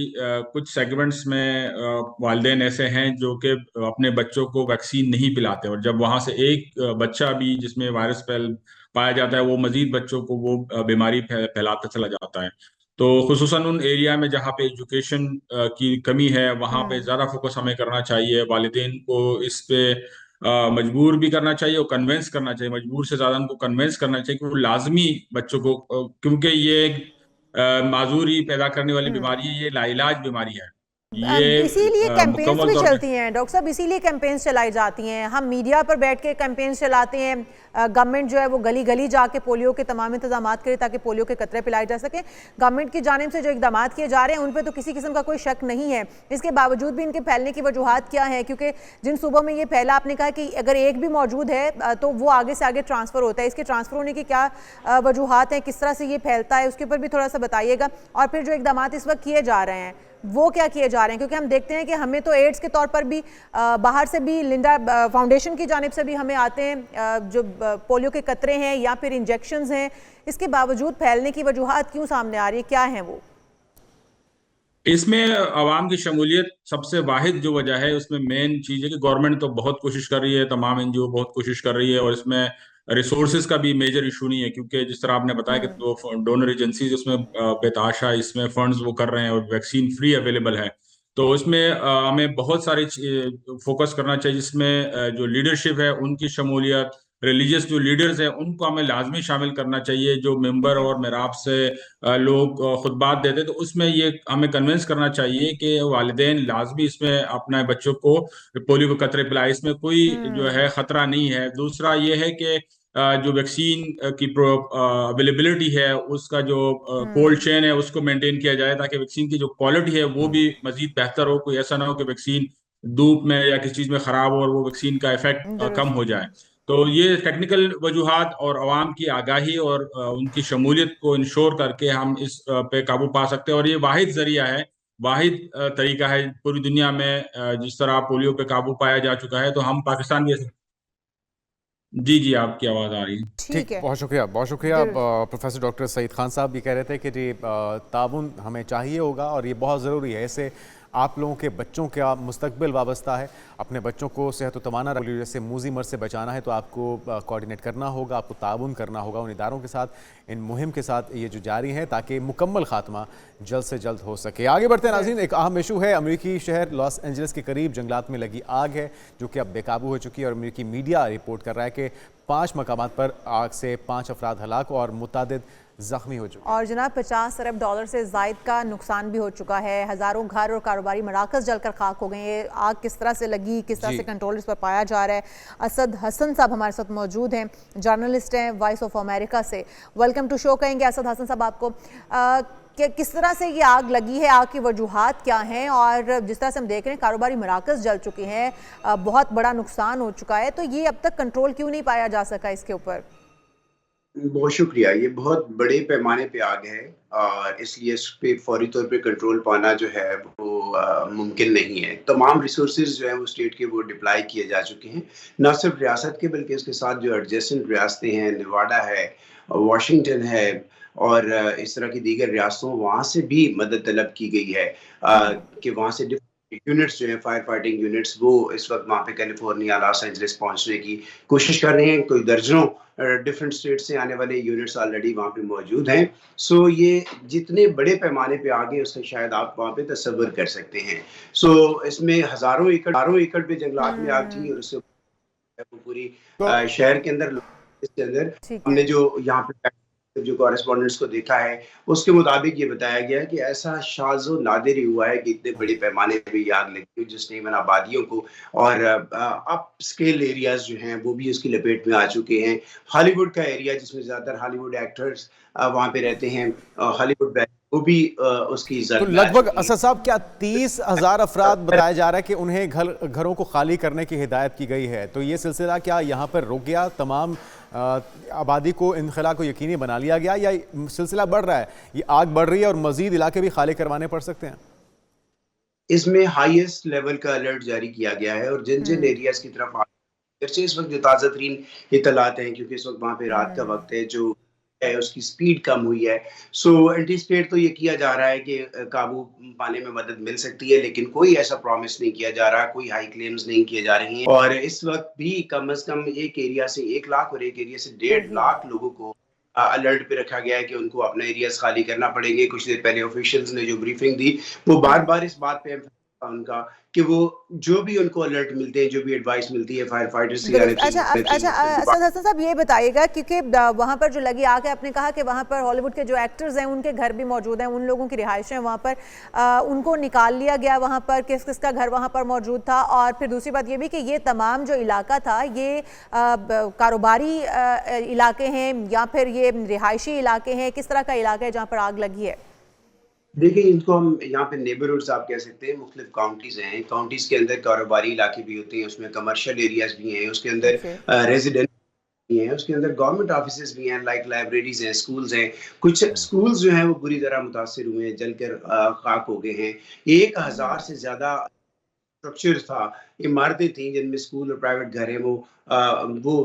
कुछ सेगमेंट्स में वालिदैन ऐसे हैं जो कि अपने बच्चों को वैक्सीन नहीं पिलाते, और जब वहां से एक बच्चा भी जिसमें वायरस पाया जाता है वो मजीद बच्चों को वो बीमारी फैलाता चला जाता है। तो खुसूसन उन एरिया में जहाँ पे एजुकेशन की कमी है वहां पे ज्यादा फोकस हमें करना चाहिए। वालिदैन को इस पे मजबूर भी करना चाहिए और कन्वेंस करना चाहिए। मजबूर से ज्यादा उनको कन्वेंस करना चाहिए कि वो लाजमी बच्चों को, क्योंकि ये एक माजूरी पैदा करने वाली बीमारी है, ये लाइलाज बीमारी है। ये
इसीलिए कैंपेन्स
मुकम्मल
भी
तौर पे
चलती हैं डॉक्टर साहब, इसीलिए कैंपेन्स चलाई जाती हैं। हम मीडिया पर बैठ के कैंपेन्स चलाते हैं, गवर्नमेंट जो है वो गली गली जाके पोलियो के तमाम इंतजाम करे ताकि पोलियो के कतरे पिलाए जा सके। गवर्नमेंट की जानिब से जो इकदाम किए जा रहे हैं उन पर तो किसी किस्म का कोई शक नहीं है। इसके बावजूद भी इनके फैलने की वजूहत क्या है? क्योंकि जिन सूबों में ये फैला, आपने कहा कि अगर एक भी मौजूद है तो वो आगे से आगे ट्रांसफ़र होता है। इसके ट्रांसफ़र होने की क्या वजूहत हैं, किस तरह से ये फैलता है, उसके ऊपर भी थोड़ा सा बताइएगा। और फिर जो इकदाम इस वक्त किए जा रहे हैं वो क्या किए जा रहे हैं? क्योंकि हम देखते हैं कि हमें तो एड्स के तौर पर भी बाहर से भी लिंडा फाउंडेशन की जानिब से भी हमें आते हैं जो पोलियो के कतरे हैं या फिर इंजेक्शंस हैं। इसके बावजूद फैलने की वजूहत क्यों सामने आ रही है, क्या है वो?
इसमें आवाम की शमूलियत सबसे वाहिद जो वजह है। उसमें मेन चीज़ है कि गवर्नमेंट तो बहुत कोशिश कर रही है, तमाम एनजीओ बहुत कोशिश कर रही है, और इसमें रिसोर्सेज का भी मेजर इशू नहीं है, क्योंकि जिस तरह आपने बताया कि दो डोनर एजेंसीज उसमें बेताशा इसमें फंड्स वो कर रहे हैं और वैक्सीन फ्री अवेलेबल है। तो इसमें हमें बहुत सारी फोकस करना चाहिए, जिसमें जो लीडरशिप है उनकी शमूलियत, रिलीजियस जो लीडर्स हैं उनको हमें लाजमी शामिल करना चाहिए। जो मेंबर और मेराब से लोग खुतबात देते तो उसमें ये हमें कन्विंस करना चाहिए कि वालिदैन लाजमी इसमें अपने बच्चों को पोलियो के कतरे पिलाए, इसमें कोई जो है खतरा नहीं है। दूसरा ये है कि जो वैक्सीन की अवेलेबिलिटी है उसका जो कोल्ड चेन है उसको मेंटेन किया जाए, ताकि वैक्सीन की जो क्वालिटी है वो भी मजीद बेहतर हो। कोई ऐसा ना हो कि वैक्सीन धूप में या किसी चीज में खराब हो और वो वैक्सीन का इफेक्ट कम हो जाए। तो ये टेक्निकल वजूहात और आवाम की आगाही और उनकी शमूलियत को इंश्योर करके हम इस पे काबू पा सकते हैं। और ये वाहिद जरिया है, वाहिद तरीका है पूरी दुनिया में जिस तरह पोलियो पे काबू पाया जा चुका है। तो हम पाकिस्तान भी जी जी, आपकी आवाज आ रही है।
ठीक है,
बहुत शुक्रिया, बहुत शुक्रिया। प्रोफेसर डॉक्टर सईद खान साहब भी कह रहे थे कि जी ताउन हमें चाहिए होगा और ये बहुत ज़रूरी है। इससे आप लोगों के बच्चों का मुस्तकबिल वाबस्ता है। अपने बच्चों को सेहत तवाना पोलियो जैसे मूजी मर्ज से बचाना है तो आपको कोऑर्डिनेट करना होगा, आपको ताउन करना होगा उन इदारों के साथ, इन मुहिम के साथ ये जो जारी है, ताकि मुकम्मल खात्मा जल्द से जल्द हो सके। आगे बढ़ते हैं नाज़रीन, एक अहम इशू है। अमेरिकी शहर लॉस एंजलिस के करीब जंगलात में लगी आग है जो कि अब बेकाबू हो चुकी है, और अमेरिकी मीडिया रिपोर्ट कर रहा है कि 5 मकामात पर आग से 5 अफराद हलाक और मुतादिद जख्मी हो चुके।
और जनाब $50 अरब से ज़ायद का नुकसान भी हो चुका है। हज़ारों घर और कारोबारी मराकज़ जलकर खाक हो गए हैं। आग किस तरह से लगी, किस तरह से कंट्रोल इस पर पाया जा रहा है। असद हसन साहब हमारे साथ मौजूद हैं, जर्नलिस्ट हैं वॉइस ऑफ अमेरिका से। वेलकम टू शो कहेंगे असद हसन साहब आपको। किस तरह से ये आग लगी है, आग की वजूहात क्या हैं, और जिस तरह से हम देख रहे हैं कारोबारी मराकज़ जल चुके हैं, बहुत बड़ा नुकसान हो चुका है, तो ये अब तक कंट्रोल क्यों नहीं पाया जा सका इसके ऊपर?
बहुत शुक्रिया। ये बहुत बड़े पैमाने पे आग है और इसलिए इस पे फौरी तौर पे कंट्रोल पाना जो है वो मुमकिन नहीं है। तमाम रिसोर्सेज जो हैं वो स्टेट के वो डिप्लाई किए जा चुके हैं, ना सिर्फ रियासत के बल्कि इसके साथ जो एडजेसेंट रियासतें हैं, नेवाडा है, वाशिंगटन है और इस तरह की दीगर रियासतों, वहाँ से भी मदद तलब की गई है कि वहाँ से यूनिट्स जो है फायर फाइटिंग यूनिट्स वो इस वक्त वहाँ पे कैलिफोर्निया, लॉस एंजलिस पहुँचने की कोशिश कर रहे हैं। कोई दर्जनों डिफरेंट स्टेट से आने वाले यूनिट्स ऑलरेडी वहाँ पे मौजूद हैं। सो ये जितने बड़े पैमाने पे आगे उससे शायद आप वहाँ पे तस्वर कर सकते हैं। सो इसमें हजारों एकड़ पे जंगलात में आग थी और उससे पूरी शहर के अंदर इसके अंदर हमने जो यहाँ पे जो कॉरेस्पॉन्डेंट्स को देखा है उसके मुताबिक ये बताया गया है कि ऐसा शाज़ो नादिर ही हुआ है कि इतने बड़े पैमाने पे ये आग लगी जिसने इन आबादियों को और अप स्केल एरियाज जो हैं वो भी उसकी लपेट में आ चुके हैं। हॉलीवुड का एरिया जिसमें ज़्यादातर हॉलीवुड एक्टर्स वहाँ पे रहते हैं, हॉलीवुड वो भी उसकी
तो लगभग असद साहब क्या 30,000 अफराद बताया जा रहा है कि उन्हें घरों को खाली करने की हिदायत की गई है, तो ये सिलसिला क्या यहाँ पर रुक गया, तमाम आबादी को इनखला को यकीनी बना लिया गया, या सिलसिला बढ़ रहा है, ये आग बढ़ रही है और मजीद इलाके भी खाली करवाने पड़ सकते हैं?
इसमें हाईएस्ट लेवल का अलर्ट जारी किया गया है और जिन जिन एरियाज की तरफ इस वक्त जो ताज़ा तरीन इत्तलात हैं, क्योंकि इस वक्त वहाँ पे रात का वक्त है, जो है उसकी स्पीड कम हुई है। सो एंटीसिपेट तो ये किया जा रहा है कि काबू पाने में मदद मिल सकती है, लेकिन कोई ऐसा प्रॉमिस नहीं किया जा रहा, कोई हाई क्लेम्स नहीं किए जा रहे हैं। और इस वक्त भी कम से कम एक एरिया से 1 लाख और एक एरिया से 1.5 लाख लोगों को अलर्ट पे रखा गया है कि उनको अपने एरियाज खाली करना पड़ेंगे। कुछ देर पहले ऑफिशियल्स ने जो ब्रीफिंग दी वो बार बार इस बात पे उनका कि वो जो भी उनको अलर्ट मिलते हैं, जो भी एडवाइस मिलती है फायर फाइटर्स की।
अच्छा असद हसन साहब ये बताइएगा, क्योंकि वहाँ पर जो लगी आग है, आपने कहा कि वहाँ पर हॉलीवुड के जो एक्टर्स हैं उनके घर भी मौजूद हैं, उन लोगों की रिहाइशें वहाँ पर, उनको निकाल लिया गया वहाँ पर, किस किस का घर वहाँ पर मौजूद था? और फिर दूसरी बात ये भी कि ये तमाम जो इलाका था ये कारोबारी इलाके हैं या फिर ये रिहायशी इलाके हैं, किस तरह का इलाका है जहाँ पर आग लगी है?
देखिए, इनको हम यहाँ पे नेबरहुड्स आप कह सकते हैं। मुख्तलिफ काउंटीज हैं, काउंटीज के अंदर कारोबारी इलाके भी होते हैं, उसमें कमर्शियल एरियाज भी हैं, उसके अंदर रेजिडेंट भी हैं, उसके अंदर गवर्नमेंट ऑफिसेज भी हैं, लाइक लाइब्रेरीज हैं, स्कूल्स हैं। कुछ स्कूल्स जो हैं वो बुरी तरह मुतासिर हुए हैं, जलकर खाक हो गए हैं। 1000 से ज्यादा स्ट्रक्चर था, इमारतें थी जिनमें स्कूल और प्राइवेट घर हैं वो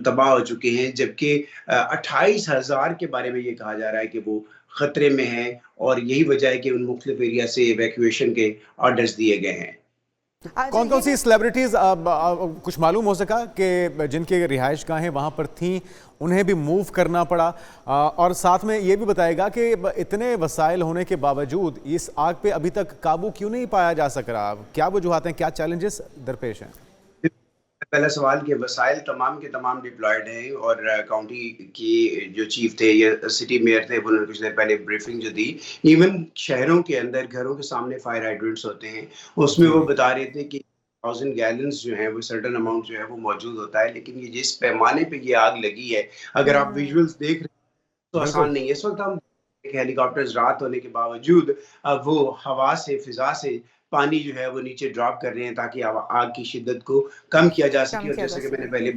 तबाह हो चुके हैं, जबकि 28,000 के बारे में ये कहा जा रहा है कि वो खतरे में है और यही वजह है कि उन मुख्तलिफ एरिया से इवैक्यूएशन के ऑर्डर्स दिए गए हैं।
कौन कौन सी सेलिब्रिटीज कुछ मालूम हो सका कि जिनके रिहाइश गाहें वहाँ पर थीं उन्हें भी मूव करना पड़ा? और साथ में ये भी बताएगा कि इतने वसाइल होने के बावजूद इस आग पे अभी तक काबू क्यों नहीं पाया जा सक रहा? क्या वजूहात हैं, क्या चैलेंजेस दरपेश हैं?
पहला सवाल कि वसाइल तमाम के तमाम डिप्लॉयड हैं और काउंटी की जो चीफ थे या सिटी मेयर थे उन्होंने कुछ देर पहले ब्रीफिंग जो दी, इवन शहरों के अंदर घरों के सामने फायर हाइड्रेंट्स होते हैं, उसमें वो बता रहे थे कि 1000 गैलन्स जो है वो सर्टेन अमाउंट जो है वो मौजूद होता है, लेकिन ये जिस पैमाने पे ये आग लगी है, अगर आप विजुअल्स देख रहे हैं तो आसान नहीं है। इस वक्त हम हेलीकॉप्टर्स रात होने के बावजूद वो हवा से, फिजा से पानी जो है वो नीचे ड्रॉप कर रहे हैं ताकि आग की शिद्दत को कम किया जा सके। और जैसे कि मैंने पहले,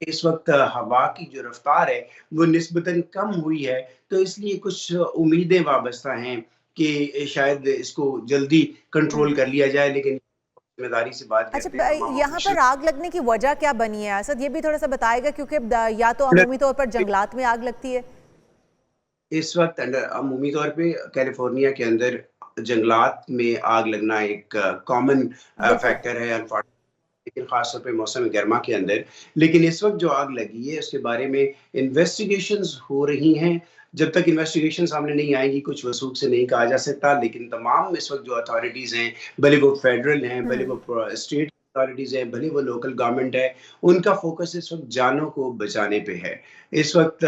इस वक्त हवा की जो रफ्तार है वो निस्बतन कम हुई है, तो इसलिए कुछ उम्मीदें वाबस्ता हैं कि शायद इसको जल्दी कंट्रोल कर लिया जाए, लेकिन जिम्मेदारी से बात करते हैं।
अच्छा, यहाँ पर आग लगने की वजह क्या बनी है असद, ये भी थोड़ा सा बताएगा, क्योंकि या तो अमूमी तौर पर जंगलात में आग लगती है।
इस वक्त अमूमी तौर पे कैलिफोर्निया के अंदर जंगलात में आग लगना एक कॉमन फैक्टर है लेकिन खासतौर पे मौसम गर्मा के अंदर। लेकिन इस वक्त जो आग लगी है उसके बारे में इन्वेस्टिगेशंस हो रही हैं। जब तक इन्वेस्टिगेशन सामने नहीं आएंगी कुछ वसूख से नहीं कहा जा सकता। लेकिन तमाम इस वक्त जो अथॉरिटीज हैं, भले वो फेडरल हैं, भले वो स्टेट अथॉरिटीज हैं, भले वो लोकल गवर्नमेंट है, उनका फोकस इस वक्त जानों को बचाने पे है। इस वक्त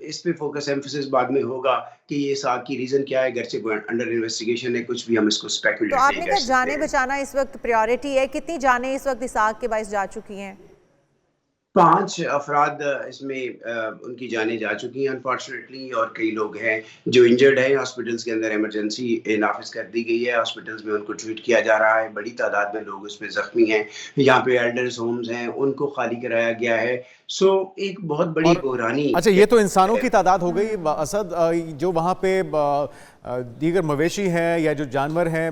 इस पे फोकस एम्फोसिस बाद में होगा कि ये इस आग की रीजन क्या है। घर से अंडर इन्वेस्टिगेशन है, कुछ भी हम इसको
तो
स्पेकुलेट
आपने
नहीं
कहा
कर
जाने
सकते।
बचाना इस वक्त प्रायोरिटी है, कितनी जाने इस वक्त इस आग के बायस जा चुकी हैं?
5 अफराद इसमें उनकी जानें जा चुकी हैं अनफॉर्चुनेटली, और कई लोग हैं जो इंजर्ड हैं। हॉस्पिटल्स के अंदर इमरजेंसी नाफिज कर दी गई है, हॉस्पिटल्स में उनको ट्रीट किया जा रहा है। बड़ी तादाद में लोग उसमें जख्मी हैं। यहाँ पे एल्डर्स होम्स हैं, उनको खाली कराया गया है। सो एक बहुत बड़ी
और
बुरानी।
अच्छा, ये तो इंसानों की तादाद हो गई असद। जो वहाँ पे दीगर मवेशी हैं या जो जानवर हैं,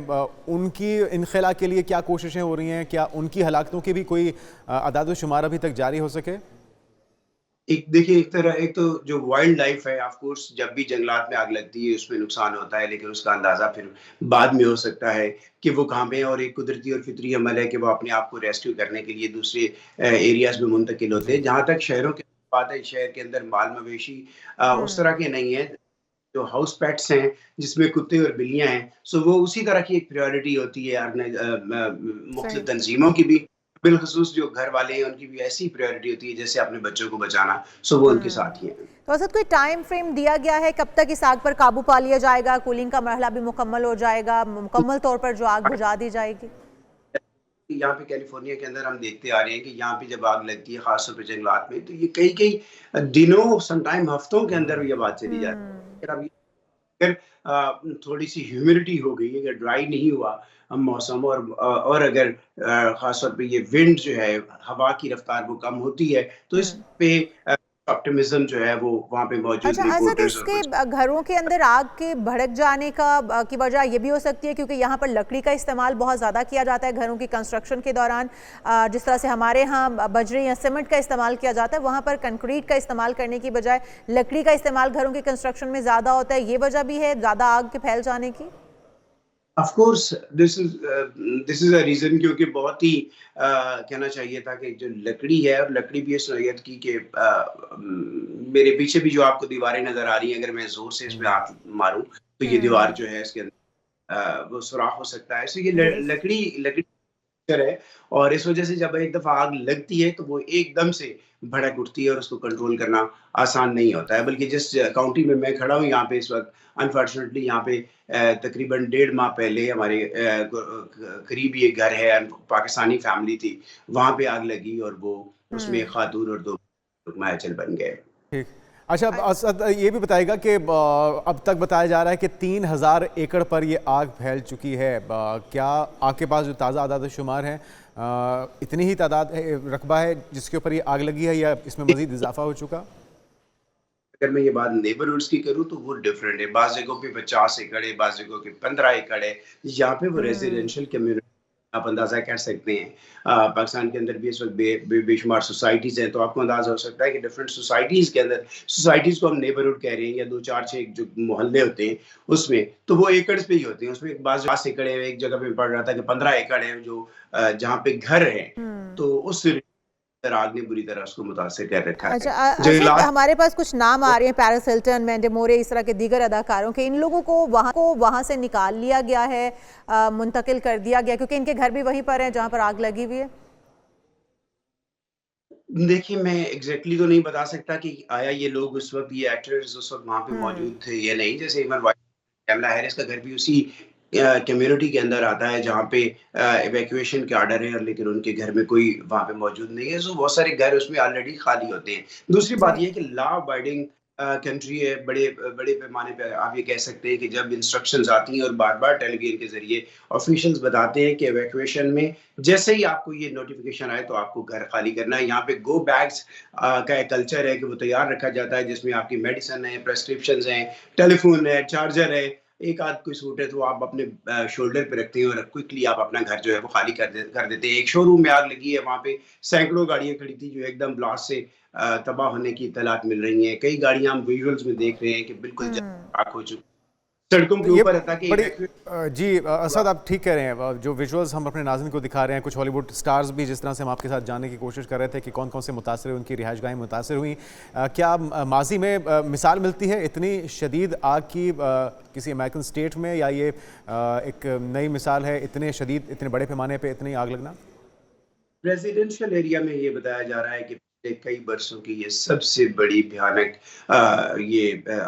उनकी इनखला के लिए क्या कोशिशें हो रही हैं? क्या उनकी हलाकतों की भी कोई अदाद शुमार अभी तक जारी हो सके?
एक देखिए, एक तो जो वाइल्ड लाइफ है, ऑफ कोर्स जब भी जंगलात में आग लगती है उसमें नुकसान होता है, लेकिन उसका अंदाजा फिर बाद में हो सकता है कि वो कहाँ पे है। और एक कुदरती और फितरी अमल है कि वो अपने आप को रेस्क्यू करने के लिए दूसरे एरियाज में मुंतकिल होते हैं। जहाँ तक शहरों की बात है, शहर के अंदर माल मवेशी उस तरह के नहीं है। जो हाउस पेट्स हैं जिसमें कुत्ते और बिल्लियां हैं, सो वो उसी तरह की एक प्रायोरिटी होती है मुख्तलिफ
सही।
तंजीमों की भी। बिलखसूस जो घर वाले हैं उनकी भी ऐसी प्रायोरिटी होती है जैसे अपने बच्चों को बचाना। सो वो उनके साथ ही हैं।
तो असद कोई टाइम फ्रेम दिया गया है कब तक इस आग पर काबू पा लिया जाएगा? कूलिंग का मरहला भी मुकम्मल हो जाएगा, मुकम्मल तौर पर जो आग बुझा दी जाएगी?
यहाँ पे कैलिफोर्निया के अंदर हम देखते आ रहे हैं कि यहाँ पे जब आग लगती है खासतौर पे जंगलात में, तो ये कई कई दिनों, समटाइम हफ्तों के अंदर ये बात चली जाती है। फिर अब अगर थोड़ी सी ह्यूमिडिटी हो गई, अगर ड्राई नहीं हुआ मौसम, और अगर खासतौर पे ये विंड जो है, हवा की रफ्तार वो कम होती है, तो इस पे ऑप्टिमिज्म जो है वो वहाँ पे मौजूद
अच्छा असद,
रिपोर्टर्स और
इसके घरों के अंदर आग के भड़क जाने का की वजह ये भी हो सकती है क्योंकि यहाँ पर लकड़ी का इस्तेमाल बहुत ज़्यादा किया जाता है घरों की कंस्ट्रक्शन के दौरान। जिस तरह से हमारे यहाँ बजरी या सीमेंट का इस्तेमाल किया जाता है, वहाँ पर कंक्रीट का इस्तेमाल करने की बजाय लकड़ी का इस्तेमाल घरों के कंस्ट्रक्शन में ज़्यादा होता है। ये वजह भी है ज़्यादा आग के फैल जाने की?
Of course this is a reason, क्योंकि बहुत ही कहना चाहिए था कि जो लकड़ी है, और लकड़ी भी इस नौयत की कि मेरे पीछे भी जो आपको दीवारें नजर आ रही हैं, अगर मैं जोर से इसमें हाथ मारूं तो ये दीवार जो है इसके अंदर वो सुराख हो सकता है। सो ये लकड़ी लकड़ी है, और इस वजह से जब एक दफा आग लगती है तो वो एकदम से भड़क उठती है, और उसको कंट्रोल करना आसान नहीं होता है। बल्कि जिस काउंटी में मैं खड़ा हूँ यहाँ पे इस वक्त, अनफॉर्चुनेटली यहाँ पे तकरीबन 1.5 माह पहले हमारे करीब ये घर है, पाकिस्तानी फैमिली थी, वहां पे आग लगी और वो उसमें एक खातून और 2 मायाचल बन गए।
ठीक। अच्छा, अब असद ये भी बताएगा कि अब तक बताया जा रहा है कि 3000 एकड़ पर ये आग फैल चुकी है। क्या आपके पास जो ताज़ा आदाद शुमार हैं, इतनी ही तादाद रकबा है जिसके ऊपर ये आग लगी है, या इसमें मजीद इजाफा हो चुका?
अगर मैं ये बात नेबरहुड्स की करूँ तो वो डिफरेंट है। बाज़ जगहों पे 50 एकड़ है, बाज़ जगहों पे 15 एकड़ है। यहाँ पे वो रेजिडेंशियल कम्युनिटी आप अंदाजा कर सकते हैं। पाकिस्तान के अंदर भी इस वक्त बेशुमार सोसाइटीज हैं, तो आपको अंदाजा हो सकता है कि डिफरेंट सोसाइटीज के अंदर, सोसाइटीज को हम नेबरहुड कह रहे हैं, या 2, 4, 6 जो मोहल्ले होते हैं उसमें, तो वो एकड़ पे ही होते हैं। उसमें एक 50 एकड़ है, एक जगह पे पढ़ रहा था कि 15 एकड़ है जो जहाँ पे घर है, तो उस आग ने बुरी तरह उसको मुतासिर कर रखा है।
अच्छा, हमारे पास कुछ नाम आ रहे हैं, पैरिस हिल्टन, मैंडी मोरे, इस तरह के दीगर अदाकारों के। इन लोगों को वहां से निकाल लिया गया है, मुंतकिल कर दिया गया, क्योंकि इनके घर भी वहीं पर हैं जहां पर आग लगी हुई है।
देखिए, मैं एग्जैक्टली तो नहीं बता सकता कि आया ये लोग उस वक्त, ये एक्टर्स उस वक्त वहां पे मौजूद थे या नहीं। जैसे इमन कैमला हैरिस का घर भी उसी कम्युनिटी के अंदर आता है जहाँ पे इवैक्यूएशन के ऑर्डर है, लेकिन उनके घर में कोई वहाँ पे मौजूद नहीं है। सो बहुत सारे घर उसमें ऑलरेडी खाली होते हैं। दूसरी बात यह है कि लॉ अबाइडिंग कंट्री है, बड़े बड़े पैमाने पे आप ये कह सकते हैं कि जब इंस्ट्रक्शंस आती हैं और बार बार टेलीविजन के जरिए ऑफिशियल्स बताते हैं कि इवैक्यूएशन में जैसे ही आपको ये नोटिफिकेशन आए तो आपको घर खाली करना है। यहाँ पे गो बैग्स का एक कल्चर है कि वो तैयार रखा जाता है, जिसमें आपकी मेडिसिन है, प्रेस्क्रिप्शन है, टेलीफोन है, चार्जर है, एक आध कोई सूट है तो आप अपने शोल्डर पे रखते हैं और क्विकली आप अपना घर जो है वो खाली कर देते हैं। एक शोरूम में आग लगी है, वहाँ पे सैकड़ों गाड़ियां खड़ी थी जो एकदम ब्लास्ट से तबाह होने की इत्तलात मिल रही हैं। कई गाड़ियां हम विजुअल्स में देख रहे हैं कि बिल्कुल आग हो चुकी। सड़कों के
ये
ऊपर था कि
बड़ी जी असद आप ठीक कह रहे हैं। जो विजुअल्स हम अपने नाज़रीन को दिखा रहे हैं, कुछ हॉलीवुड स्टार्स भी जिस तरह से हम आपके साथ जानने की कोशिश कर रहे थे कि कौन कौन से मुतासर हुए, उनकी रिहाइशगाहें मुतासर हुई। क्या माजी में मिसाल मिलती है इतनी शदीद आग की किसी अमेरिकन स्टेट में, या ये एक नई मिसाल है इतने शदीद, इतने बड़े पैमाने पर इतनी आग लगना?
रेजिडेंशियल एरिया में ये बताया जा रहा है कि पिछले कई बरसों की ये सबसे बड़ी भयानक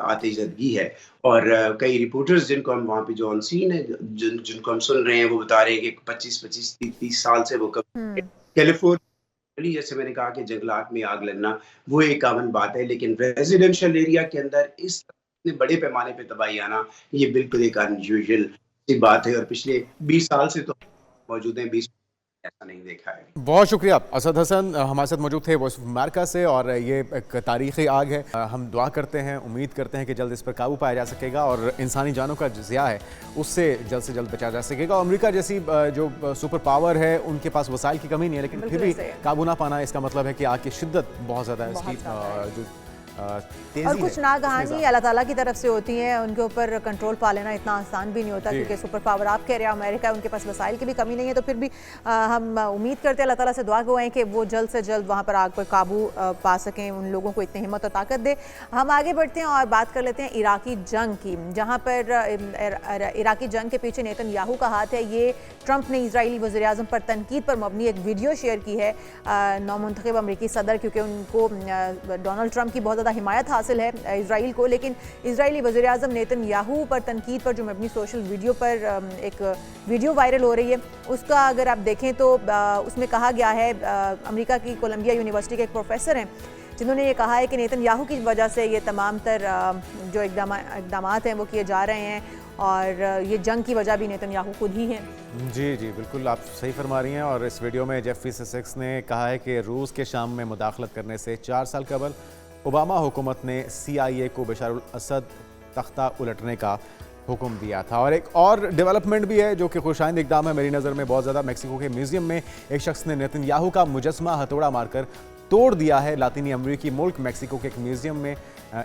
आतिशबाजी है। और कई रिपोर्टर्स जिनको हम वहाँ पे जो ऑन सीन है, जिनको हम सुन रहे हैं, वो बता रहे हैं कि 25-25, 30 साल से वो कैलिफोर्निया, जैसे मैंने कहा कि जंगलात में आग लगना वो एक आम बात है, लेकिन रेजिडेंशियल एरिया के अंदर इस इतने बड़े पैमाने पे तबाही आना ये बिल्कुल एक अनयूजुअल सी बात है। और पिछले 20 साल से तो मौजूद हैं, 20 ऐसा नहीं देखा है।
बहुत शुक्रिया। असद हसन हमारे साथ मौजूद थे वॉइस ऑफ अमेरिका से, और ये एक तारीखी आग है। हम दुआ करते हैं, उम्मीद करते हैं कि जल्द इस पर काबू पाया जा सकेगा और इंसानी जानों का ज़िया है उससे जल्द से जल्द बचाया जा सकेगा। अमेरिका जैसी जो सुपर पावर है उनके पास वसाइल की कमी नहीं है, लेकिन फिर भी काबू ना पाना इसका मतलब है कि आग की शिद्दत बहुत ज़्यादा है, उसकी जो तेजी
और कुछ
है
नागहानी अल्लाह ताला की तरफ से होती हैं, उनके ऊपर कंट्रोल पा लेना इतना आसान भी नहीं होता, क्योंकि सुपर पावर आप कह रहे हैं अमेरिका, उनके पास वसाइल की भी कमी नहीं है। तो फिर भी हम उम्मीद करते हैं, अल्लाह ताला से दुआ गवाएं कि वो जल्द से जल्द वहाँ पर आग पर काबू पा सकें, उन लोगों को इतनी हिम्मत और ताकत दे। हम आगे बढ़ते हैं और बात कर लेते हैं इराकी जंग की, जहाँ पर इराकी जंग के पीछे नेतन्याहू का हाथ है। ये ट्रंप ने इजरायली वज़ीर-ए-आज़म पर तनकीद पर मबनी एक वीडियो शेयर की है, नौमुंतखब अमरीकी सदर, क्योंकि उनको डोनाल्ड ट्रंप की बहुत ज़्यादा हिमायत हासिल है इजराइल को, लेकिन इजरायली वज़ीर-ए-आज़म नेतन्याहू पर तनकीद पर जो मबनी सोशल वीडियो पर एक वीडियो वायरल हो रही है, उसका अगर आप देखें तो उसमें कहा गया है, अमेरिका की कोलंबिया यूनिवर्सिटी के एक प्रोफेसर हैं जिन्होंने ये कहा है कि नेतन्याहू की वजह से ये तमाम तर जो इक़दामात हैं वो किए जा रहे हैं, और ये जंग की वजह भी नेतन्याहू खुद ही है।
जी जी बिल्कुल आप सही फरमा रही हैं। और इस वीडियो में जेफरी ससेक्स ने कहा है कि रूस के शाम में मुदाखलत करने से 4 साल कबल ओबामा हुकूमत ने CIA को बशारुल असद तख्ता उलटने का हुक्म दिया था। और एक और डेवलपमेंट भी है जो कि खुशाइंद इक़दाम है मेरी नज़र में बहुत ज़्यादा। मेक्सिको के म्यूज़ियम में एक शख्स ने नेतन्याहू का मुजस्मा हथौड़ा मारकर तोड़ दिया है। लातीनी अमरीकी मुल्क मेक्सिको के एक म्यूज़ियम में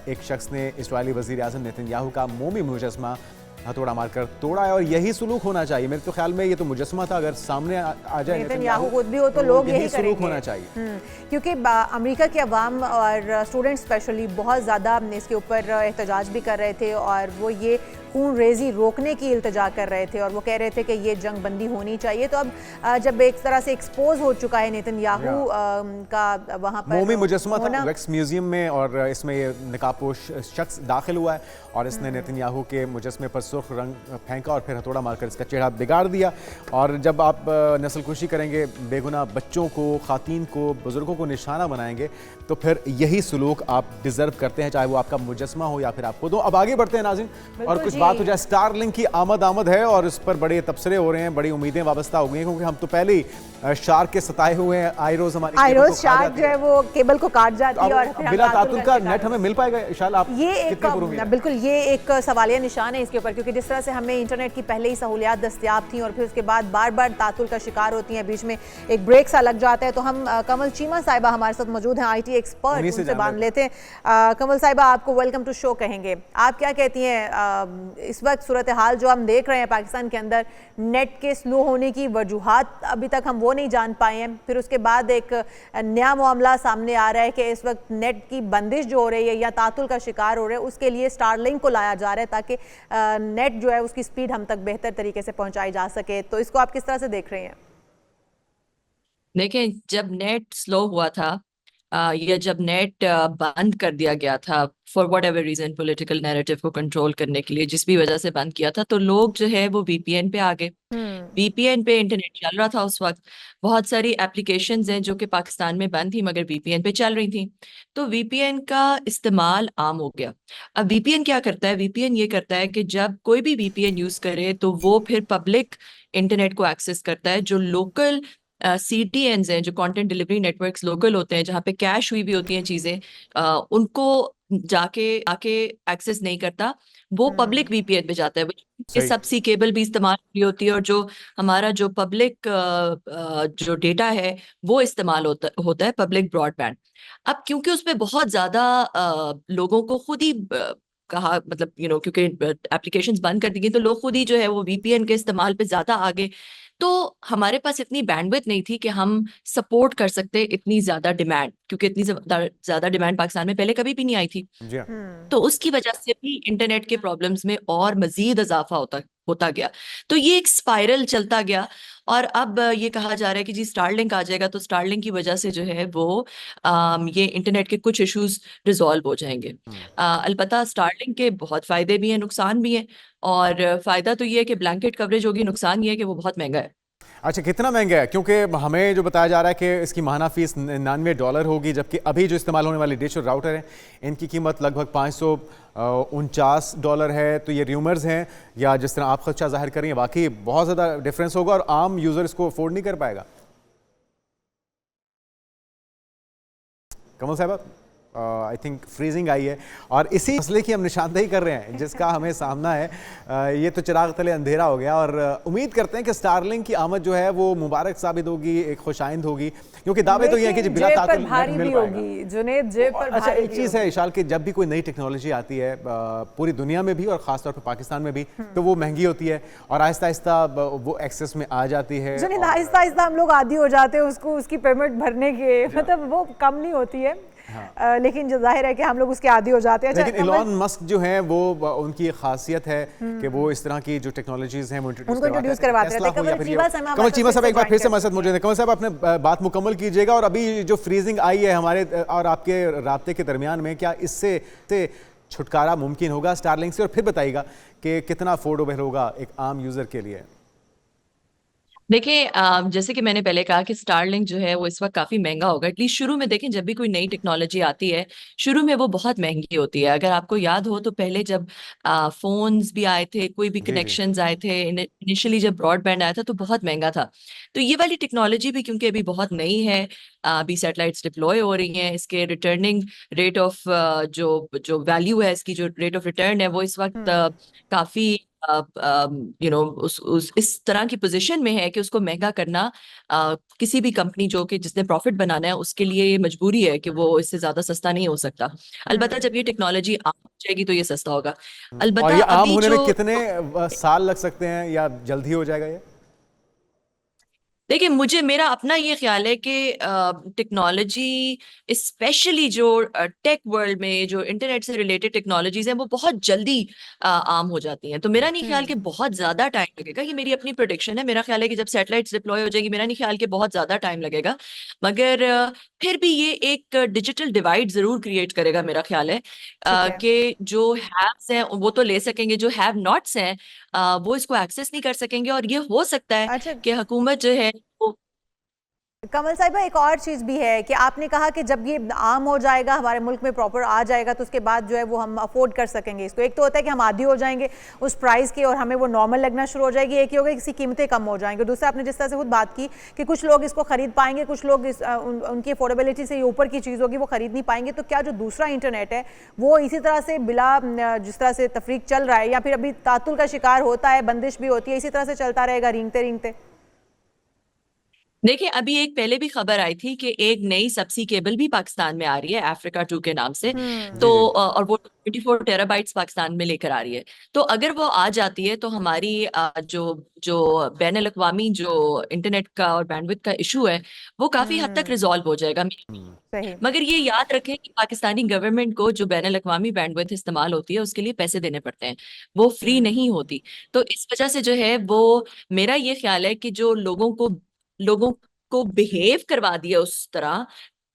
एक शख्स ने इजरायली वज़ीर-ए-आज़म नेतन्याहू का मोमी मुजस्मा हथौड़ा मारकर तोड़ा है, और यही सुलूक होना चाहिए। मेरे तो ख्याल में ये तो मुजस्मा था, अगर सामने आ जाए
नेतन्याहू खुद भी हो तो लोग यही
सलूक होना चाहिए।
क्योंकि अमेरिका के अवाम और स्टूडेंट्स स्पेशली बहुत ज़्यादा इसके ऊपर एहतजाज भी कर रहे थे, और वो ये खून रेजी रोकने की इल्तिजा कर रहे थे, और वो कह रहे थे कि ये जंग बंदी होनी चाहिए। तो अब जब एक तरह से एक्सपोज हो चुका है नेतन्याहू का वहाँ पर
मोमी मुजस्मा था वैक्स म्यूजियम में, और इसमें ये नकाबपोश शख्स दाखिल हुआ है और इसने नेतन्याहू के मुजस्मे पर सुर्ख रंग फेंका और फिर हथौड़ा मारकर इसका चेहरा बिगाड़ दिया। और जब आप नस्लकुशी करेंगे, बेगुनाह बच्चों को, खातीन को, बुजुर्गों को निशाना बनाएंगे, तो फिर यही सलूक आप डिजर्व करते हैं, चाहे वो आपका मुजस्मा हो या फिर आप खुद हो। अब आगे बढ़ते हैं नाज़रीन, और कुछ बात हो जाए। स्टारलिंक की आमद है और इस पर बड़े तबसरे हो रहे हैं, बड़ी उम्मीदें वाबस्ता हो गई हैं, क्योंकि हम तो पहले ही शार्क के सताए हुए हैं। आयरोज हमारी
शार्क जो है वो केबल को काट जाती है, और
बिला तातुल का नेट हमें मिल पाएगा इंशाल्लाह? आप
ये एक बिल्कुल ये एक सवालिया निशान है इसके ऊपर, क्योंकि जिस तरह से हमें इंटरनेट की पहले ही सहूलियात दस्तयाब थी और फिर उसके बाद बार बार तातुल का शिकार होती हैं, बीच में एक ब्रेक सा लग जाता है। तो हम कमल चीमा साहिबा हमारे साथ मौजूद हैं, IT एक्सपर्ट, उनसे बात लेते हैं। कमल साहिबा, आपको वेलकम टू शो कहेंगे। आप क्या कहती हैं, इस वक्त सूरत हाल जो हम देख रहे हैं पाकिस्तान के अंदर, नेट के स्लो होने की वजूहात अभी तक हम वो नहीं जान पाए हैं, फिर उसके बाद एक नया मामला सामने आ रहा है कि इस वक्त नेट की बंदिश जो हो रही है या तातुल का शिकार हो रहे हैं, उसके लिए स्टारलिंक को लाया जा रहा है ताकि नेट जो है उसकी स्पीड हम तक बेहतर तरीके से पहुंचाई जा सके। तो इसको आप किस तरह से देख रहे हैं?
देखें, जब नेट स्लो हुआ था या जब नेट बंद कर दिया गया था for whatever reason, political narrative को कंट्रोल करने के लिए, जिस भी वजह से बंद किया था, तो लोग जो है वो VPN पे आ गए। VPN पे इंटरनेट चल रहा था उस वक्त। बहुत सारी एप्लीकेशंस हैं जो कि पाकिस्तान में बंद थी मगर VPN पे चल रही थी, तो VPN का इस्तेमाल आम हो गया। अब VPN क्या करता है? VPN ये करता है कि जब कोई भी VPN यूज करे तो वो फिर पब्लिक इंटरनेट को एक्सेस करता है। जो लोकल CTNs हैं, जो कंटेंट डिलीवरी नेटवर्क्स लोकल होते हैं, जहाँ पे कैश हुई भी होती हैं चीजें, उनको जाके आके एक्सेस नहीं करता, वो पब्लिक VPN पे जाता है। ये सब सी केबल भी इस्तेमाल की होती है, और जो हमारा जो पब्लिक जो डेटा है वो इस्तेमाल होता है पब्लिक ब्रॉडबैंड। अब क्योंकि उसमें बहुत ज्यादा लोगों को खुद ही कहा, मतलब क्योंकि एप्लीकेशंस बंद कर दी गई तो लोग खुद ही जो है वो वीपीएन के इस्तेमाल पे ज्यादा आगे, तो हमारे पास इतनी बैंडविड्थ नहीं थी कि हम सपोर्ट कर सकते इतनी ज्यादा डिमांड, क्योंकि इतनी ज्यादा डिमांड पाकिस्तान में पहले कभी भी नहीं आई थी।
जी हाँ।
तो उसकी वजह से भी इंटरनेट के प्रॉब्लम्स में और मजीद इजाफा होता गया। तो ये एक स्पाइरल चलता गया और अब ये कहा जा रहा है कि जी स्टारलिंक आ जाएगा, तो स्टारलिंक की वजह से जो है वो ये इंटरनेट के कुछ इश्यूज रिजॉल्व हो जाएंगे। अलबत्ता स्टारलिंक के बहुत फायदे भी हैं, नुकसान भी हैं। और फायदा तो ये है कि ब्लैंकेट कवरेज होगी, नुकसान ये है कि वो बहुत महंगा है।
अच्छा, कितना महंगा है? क्योंकि हमें जो बताया जा रहा है कि इसकी माहाना फीस $99 होगी, जबकि अभी जो इस्तेमाल होने वाली डिश और राउटर है इनकी कीमत लगभग $549 है। तो ये र्यूमर्स हैं या जिस तरह आप खदशा जाहिर कर रही हैं, वाकई बहुत ज़्यादा डिफरेंस होगा और आम यूज़र इसको अफोर्ड नहीं कर पाएगा। कमल साहब, आई थिंक फ्रीजिंग आई है और इसी मसले की हम निशानदेही कर रहे हैं जिसका हमें सामना है। ये तो चिराग तले अंधेरा हो गया और उम्मीद करते हैं कि स्टारलिंक की आमद जो है वो मुबारक साबित होगी, एक खुशाइंद होगी, क्योंकि दावे तो ये हैं कि बिला ताक़ुल
भारी
मिल
भी
पाएगा।
होगी जुनैद, जेब पर
अच्छा,
भारी
एक चीज़ है इशाल कि जब भी कोई नई टेक्नोलॉजी आती है पूरी दुनिया में भी और ख़ासतौर पर पाकिस्तान में भी, तो वो महंगी होती है और आहिस्ता आहिस्ता वो एक्सेस में आ जाती है।
जुनैद, आहिस्ता आहिस्ता हम लोग आदी हो जाते हैं उसको, उसकी पेमेंट भरने के, मतलब वो कम नहीं होती है। हाँ। लेकिन जो जाहिर है कि हम लोग उसके आदी हो जाते हैं।
लेकिन इलॉन मस्क जो है वो उनकी एक खासियत है कि वो इस तरह की जो टेक्नोलॉजीज हैं वो इंट्रोड्यूस करवाते रहते हैं। कमल चीमा साहब एक बार फिर से हमारे साथ मौजूद है। कमल साहब, अपने बात मुकम्मल कीजिएगा और अभी जो फ्रीजिंग आई है हमारे और आपके राब्ते के दरमियान में, क्या इससे छुटकारा मुमकिन होगा स्टारलिंक से? और फिर बताइएगा कि कितना अफोर्डेबल होगा एक आम यूजर के लिए।
देखिए, जैसे कि मैंने पहले कहा कि स्टारलिंक जो है वो इस वक्त काफ़ी महंगा होगा। एटलीस्ट शुरू में देखें, जब भी कोई नई टेक्नोलॉजी आती है शुरू में वो बहुत महंगी होती है। अगर आपको याद हो तो पहले जब फोन्स भी आए थे, कोई भी कनेक्शंस आए थे, इनिशियली जब ब्रॉडबैंड आया था तो बहुत महंगा था। तो ये वाली टेक्नोलॉजी भी क्योंकि अभी बहुत नई है, अभी सैटेलाइट्स डिप्लॉय हो रही हैं, इसके रिटर्निंग रेट ऑफ जो वैल्यू है, इसकी जो रेट ऑफ रिटर्न है वो इस वक्त काफ़ी इस तरह की पोजीशन में है कि उसको महंगा करना किसी भी कंपनी जिसने प्रॉफिट बनाना है उसके लिए ये मजबूरी है कि वो इससे ज्यादा सस्ता नहीं हो सकता। अलबत्ता जब ये टेक्नोलॉजी आम हो जाएगी तो ये सस्ता होगा। अलबत्ता
ये आम
अभी
होने में कितने साल लग सकते हैं या जल्दी हो जाएगा ये?
देखिए, मेरा अपना ये ख्याल है कि टेक्नोलॉजी, स्पेशली जो टेक वर्ल्ड में जो इंटरनेट से रिलेटेड टेक्नोलॉजीज हैं वो बहुत जल्दी आम हो जाती हैं। तो मेरा नहीं ख्याल कि बहुत ज़्यादा टाइम लगेगा। ये मेरी अपनी प्रोडिक्शन है। मेरा ख्याल है कि जब सैटेलाइट्स डिप्लॉय हो जाएगी, मेरा नहीं ख्याल कि बहुत ज़्यादा टाइम लगेगा। मगर फिर भी ये एक डिजिटल डिवाइड ज़रूर क्रिएट करेगा। मेरा ख्याल है कि जो हैव्स हैं वो तो ले सकेंगे, जो हैव नॉट्स हैं वो इसको एक्सेस नहीं कर सकेंगे। और ये हो सकता है कि हुकूमत जो है
कमल साहिबा, एक और चीज़ भी है कि आपने कहा कि जब ये आम हो जाएगा, हमारे मुल्क में प्रॉपर आ जाएगा, तो उसके बाद जो है वो हम अफोर्ड कर सकेंगे इसको। एक तो होता है कि हम आदी हो जाएंगे उस प्राइस के और हमें वो नॉर्मल लगना शुरू हो जाएगी। एक ही होगा कि कीमतें कम हो जाएंगी। दूसरा, आपने जिस तरह से खुद बात की कि कुछ लोग इसको खरीद पाएंगे, कुछ लोग उनकी अफोर्डेबिलिटी से ऊपर की चीज़ होगी वो खरीद नहीं पाएंगे। तो क्या जो दूसरा इंटरनेट है वो इसी तरह से बिला जिस तरह से तफरीक चल रहा है या फिर अभी तातुल का शिकार होता है, बंदिश भी होती है, इसी तरह से चलता रहेगा रेंगते रेंगते?
देखिए, अभी एक पहले भी खबर आई थी कि एक नई सबसी केबल भी पाकिस्तान में आ रही है, अफ्रीका 2 के नाम से। तो और वो 24 टेराबाइट्स पाकिस्तान में लेकर आ रही है। तो अगर वो आ जाती है तो हमारी जो बैनुल अक़वामी जो इंटरनेट का और बैंडविड्थ का इशू है वो काफी हद तक रिजॉल्व हो जाएगा। मगर ये याद रखें कि पाकिस्तानी गवर्नमेंट को जो बैनुल अक़वामी बैंडविड्थ इस्तेमाल होती है उसके लिए पैसे देने पड़ते हैं, वो फ्री नहीं होती। तो इस वजह से जो है वो, मेरा ये ख्याल है कि जो लोगों को बिहेव करवा दिया उस तरह,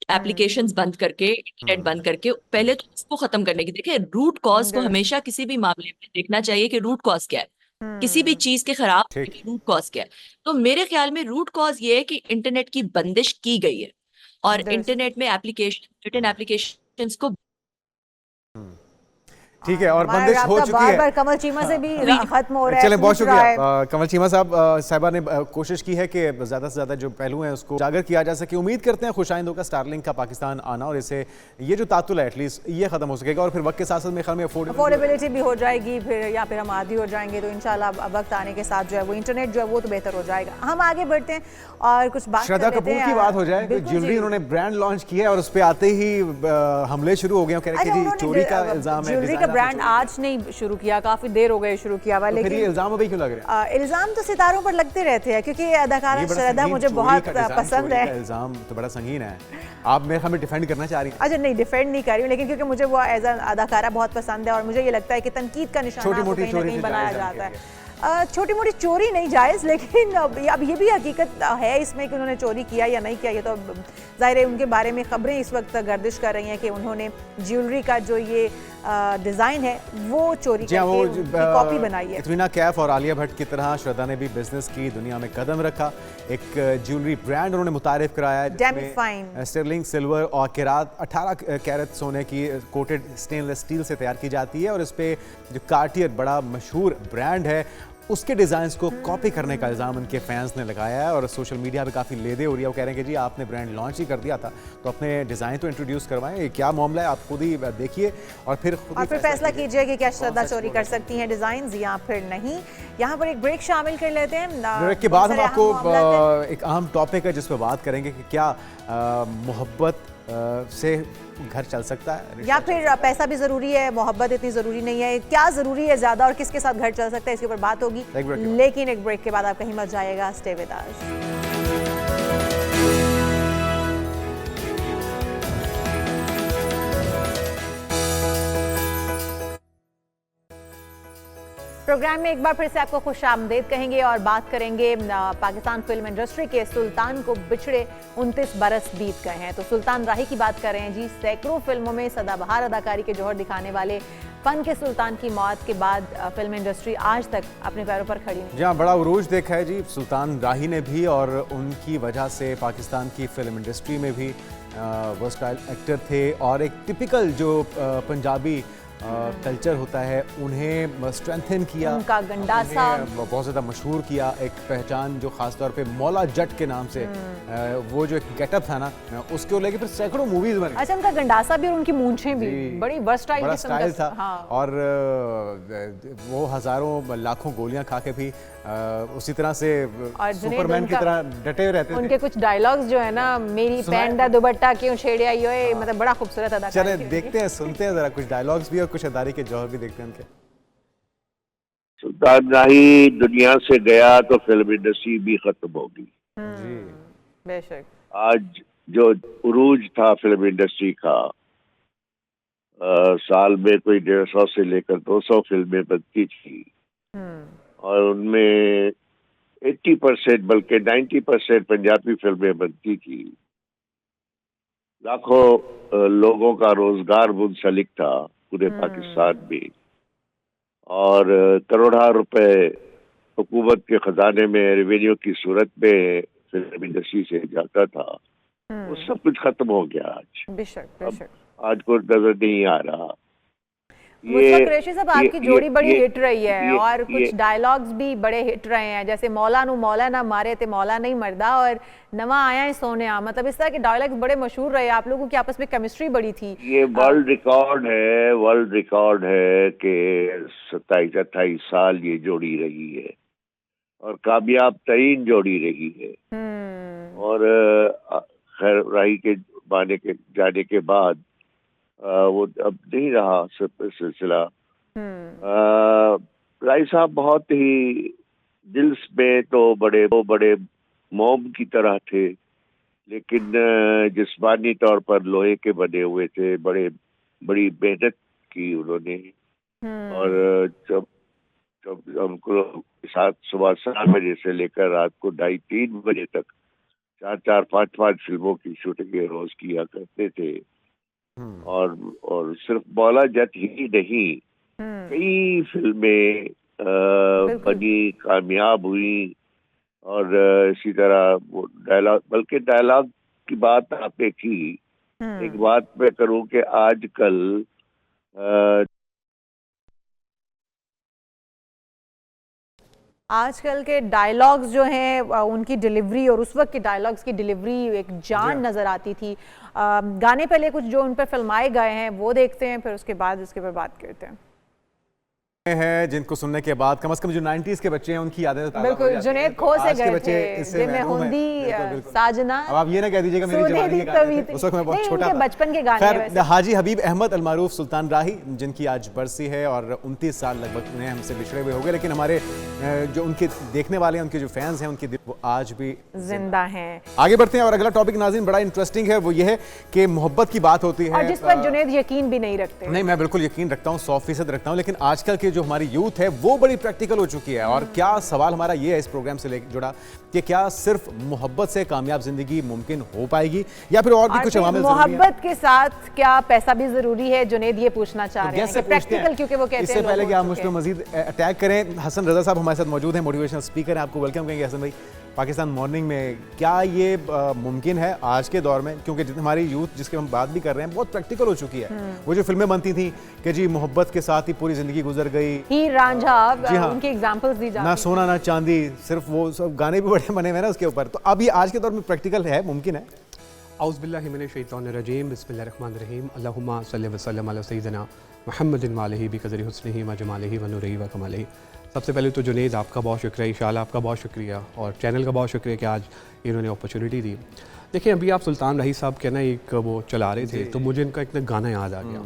एप्लीकेशंस बंद करके, इंटरनेट बंद करके, पहले तो इसको खत्म करने की, देखिए रूट कॉज को हमेशा किसी भी मामले में देखना चाहिए कि रूट कॉज क्या है, किसी भी चीज के खराब होने की रूट कॉज क्या है। तो मेरे ख्याल में रूट कॉज ये है कि इंटरनेट की बंदिश की गई है और इंटरनेट में रिटन एप्लीकेशंस को
ठीक है, और बंदिश हो चुकी है।
बार कमल चीमा से भी खत्म हो रहा है।
चलें, बहुत शुक्रिया कमल चीमा साहबा ने कोशिश की है कि ज़्यादा से ज़्यादा जो पहलू हैं उसको उजागर किया जा सके। उम्मीद करते हैं खुशाइंद होगा स्टारलिंक का पाकिस्तान आना और इससे ये जो तातुल है एटलीस्ट ये ख़त्म हो सकेगा और फिर वक्त के साथ साथ में ख्याल में
अफोर्डेबिलिटी भी हो जाएगी फिर, या फिर हम आदी हो जाएंगे। तो इंशाल्लाह वक्त आने के साथ जो है वो इंटरनेट जो है वो तो बेहतर हो जाएगा। हम आगे बढ़ते हैं और कुछ बात
श्रद्धा कपूर की बात हो जाए। ज्वेलरी उन्होंने ब्रांड लॉन्च किया और उस पर आते ही हमले शुरू हो गए, कह रहे हैं कि चोरी का इल्जाम है,
ब्रांड आज नहीं शुरू किया, काफी देर हो गई शुरू किया हुआ,
तो फिर ये
लेकिन
इल्जाम अभी क्यों लग रहे हैं?
इल्जाम तो सितारों पर लगते रहते हैं, क्योंकि ये अदाकारा
ये बड़ा
श्रद्धा
संगीन,
मुझे
चोरी
बहुत
का डिजाइन,
पसंद
चोरी
है।
का इल्जाम तो बड़ा संगीन है। आप मेरे ख्याल में डिफेंड करना चाह रही हैं?
अच्छा, नहीं डिफेंड नहीं कर रही हूँ, लेकिन क्योंकि मुझे वो एज अ अदाकारा बहुत पसंद है और मुझे ये लगता है कि तनकीद का निशाना
छोटी
आपको
मोटी
कहीं ना
चोरी
कहीं
से
बनाया
जायज़
जाता
आपके
है। छोटी मोटी चोरी नहीं जायज़, लेकिन अब ये भी हकीकत है इसमें कि उन्होंने चोरी किया या नहीं किया, ये तो ज़ाहिर है उनके बारे में खबरें इस वक्त गर्दिश कर रही हैं कि उन्होंने ज्वेलरी का जो ये डिज़ाइन है वो चोरी
जी हाँ,
करके
वो
उनकी कॉपी बनाई है।
कतरीना कैफ और आलिया भट्ट की तरह श्रद्धा ने भी बिजनेस की दुनिया में कदम रखा। एक ज्वेलरी ब्रांड उन्होंने मुतारिफ कराया है,
Damn fine।
स्टर्लिंग सिल्वर और केरात 18 कैरेट सोने की कोटेड स्टेनलेस स्टील से तैयार की जाती है और इस पे जो कार्टियर बड़ा मशहूर ब्रांड है उसके डिज़ाइंस को कॉपी करने का इल्ज़ाम उनके फैंस ने लगाया है और सोशल मीडिया पे काफ़ी लेदे हो रही है। वो कह रहे हैं कि जी आपने ब्रांड लॉन्च ही कर दिया था तो अपने डिज़ाइन तो इंट्रोड्यूस करवाएं, ये क्या मामला है आप खुद ही देखिए और फिर
फैसला कीजिए कि क्या श्रद्धा चोरी कर सकती हैं डिज़ाइन या फिर नहीं। यहाँ पर एक ब्रेक शामिल कर लेते हैं।
ब्रेक के बाद हम आपको एक अहम टॉपिक है जिस पर बात करेंगे कि क्या मोहब्बत से घर चल सकता है
या फिर पैसा भी जरूरी है, मोहब्बत इतनी जरूरी नहीं है, क्या जरूरी है ज्यादा और किसके साथ घर चल सकता है, इसके ऊपर बात होगी। लेकिन एक ब्रेक के बाद आप कहीं मत जाइएगा, स्टे विद अस। प्रोग्राम में एक बार फिर से आपको खुशामदीद कहेंगे और बात करेंगे पाकिस्तान फिल्म इंडस्ट्री के सुल्तान को बिछड़े 29 बरस बीत गए हैं। तो सुल्तान राही की बात कर रहे हैं जी। सैकड़ों फिल्मों में सदाबहार अदाकारी के जौहर दिखाने वाले फन के सुल्तान की मौत के बाद फिल्म इंडस्ट्री आज तक अपने पैरों पर खड़ी नहीं।
जहाँ बड़ा उरूज देखा है जी सुल्तान राही ने भी और उनकी वजह से पाकिस्तान की फिल्म इंडस्ट्री में भी वर्सटाइल एक्टर थे और एक टिपिकल जो पंजाबी कल्चर होता है उन्हें स्ट्रेंथन किया,
उनका गंडासा
बहुत ज़्यादा मशहूर किया। एक पहचान जो ख़ास तौर पे मौला जट के नाम से वो जो एक गेटअप था ना उसको लेके फिर सैकड़ों मूवीज बनी।
अच्छा, उनका गंडासा भी और उनकी मूंछें भी बड़ी वर्सटाइल
बड़ा स्टाइल था।
हाँ।
और वो हजारों लाखों गोलियां खा के भी उसी तरह से सुपरमैन की तरह डटे रहते थे।
उनके कुछ डायलॉग्स जो है ना, मेरी पैंट दा दुपट्टा क्यों छेड़े आई हो, मतलब बड़ा खूबसूरत अदाकारी।
चले देखते हैं, सुनते हैं जरा कुछ डायलॉग्स भी और कुछ अदारी के जौहर भी देखते हैं उनके।
सुल्तान राही दुनिया से गया तो फिल्म इंडस्ट्री भी खत्म होगी।
जी
बेशक।
आज जो उरूज था फिल्म इंडस्ट्री का, साल में कोई 150 से लेकर 200 फिल्में बनती थी और उनमें 80% बल्कि 90% पंजाबी फिल्में बनती थी। लाखों लोगों का रोजगार मुंसलिक था पूरे पाकिस्तान में और करोड़ों रुपए हुकूमत के खजाने में रेवेन्यू की सूरत में फिल्म इंडस्ट्री से जाता था। वो सब कुछ खत्म हो गया आज।
बेशक बेशक।
आज को नजर नहीं आ रहा।
मुस्तफा कुरैशी साहब, आपकी जोड़ी बड़ी हिट रही है और कुछ डायलॉग्स भी बड़े हिट रहे हैं, जैसे मौला नु मौला ना मारे ते मौला नहीं मरदा और नवा आया है सोने, मतलब इस तरह के डायलॉग्स बड़े मशहूर रहे। आप लोगों की आपस में केमिस्ट्री बड़ी थी।
ये वर्ल्ड रिकॉर्ड है कि 27-28 साल ये जोड़ी रही है और कामयाब तरीन जोड़ी रही है। और खैर राही के जाने के बाद वो अब नहीं रहा सिलसिला। राही साहब बहुत ही दिल में तो बड़े मोम की तरह थे, लेकिन जिस्मानी तौर पर लोहे के बने हुए थे। बड़ी मेहनत की उन्होंने और जब हमको सुबह 7 बजे से लेकर रात को 2:30-3 बजे तक 4-4, 5-5 फिल्मों की शूटिंग रोज किया करते थे। और सिर्फ मौला जट ही नहीं, कई फिल्में बनी, कामयाब हुई और इसी तरह वो डायलॉग की बात आपने की। एक बात मैं करूं कि
आजकल के डायलॉग्स जो हैं उनकी डिलीवरी और उस वक्त के डायलॉग्स की डिलीवरी एक जान नज़र आती थी। गाने पहले कुछ जो उन पर फिल्माए गए हैं वो देखते हैं, फिर उसके बाद इसके ऊपर बात करते हैं।
है जिनको सुनने के बाद कम से कम जो 90s के बच्चे हैं उनकी यादें ताज़ा हो
बिल्कुल
जाती हैं।
जुनैद खो से
आज के
गए
बच्चे
थे
इससे
दिल में
महरूम हैं।
हुंदी
बिल्कुल, बिल्कुल।
साजना
अब आप ये ना कह दीजिएगा मेरी
सुनहरी
जवानी के गाने थे,
तवी
उस वक्त मैं बहुत
नहीं,
छोटा
उनके
था।
बचपन के गाने हैं
खैर
वैसे।
हाजी हबीब अहमद अलमारूफ सुल्तान राही जिनकी आज बरसी है और 29 साल लगभग उन्हें हमसे बिछड़े हुए हो गए, लेकिन हमारे जो उनके देखने वाले हैं, उनके जो फैंस हैं, उनके दिल वो आज भी
जिंदा हैं।
आगे बढ़ते हैं और अगला टॉपिक नाज़रीन बड़ा इंटरेस्टिंग है। वो ये है कि मोहब्बत की बात होती है
और जिस पर जुनैद यकीन भी नहीं रखते।
नहीं, मैं बिल्कुल यकीन रखता हूँ, 100% रखता हूँ, लेकिन आजकल के जो हमारी यूथ है वो बड़ी प्रैक्टिकल हो चुकी है। और क्या सवाल हमारा ये है इस प्रोग्राम से जुड़ा कि क्या सिर्फ मोहब्बत से कामयाब जिंदगी मुमकिन हो पाएगी या फिर और भी कुछ अवामिल ज़रूरी हैं?
मोहब्बत के साथ क्या पैसा भी जरूरी है? जुनैद ये पूछना चाह रहे हैं कि प्रैक्टिकल, क्योंकि वो कहते हैं
इससे पहले कि आप मुझ पर मजीद अटैक करें, हसन रजा साहब हमारे साथ मौजूद हैं, मोटिवेशनल स्पीकर हैं, आपको वेलकम कहेंगे। हसन भाई, पाकिस्तान मॉर्निंग में क्या ये मुमकिन है आज के दौर में, क्योंकि हमारी यूथ जिसकी हम बात भी कर रहे हैं बहुत प्रैक्टिकल हो चुकी है। वो जो फिल्में बनती थी कि जी मोहब्बत के साथ ही पूरी जिंदगी गुजर गई,
हीर रांझा,
जी हाँ,
उनकी एग्जांपल्स दी जाती
ना सोना ना चांदी, सिर्फ वो सब गाने भी बड़े बने हुए हैं ना उसके ऊपर। तो अब ये आज के दौर में प्रैक्टिकल है, मुमकिन है?
औज़ुबिल्लाहि मिनश्शैतानिर्रजीम बिस्मिल्लाहिर्रहमानिर्रहीम अल्लाहुम्मा सल्लि व सल्लिम अला सय्यिदिना मुहम्मदिन व आलिहि बिक़दरि हुस्निहि व जमालिहि व नूरिहि व कमालिहि। सबसे पहले तो जुनैद आपका बहुत शुक्रिया, इशाला आपका बहुत शुक्रिया और चैनल का बहुत शुक्रिया कि आज इन्होंने अपॉर्चुनिटी दी। देखिए अभी आप सुल्तान राही साहब के ना एक वो चला रहे थे तो मुझे इनका एक गाना याद आ गया।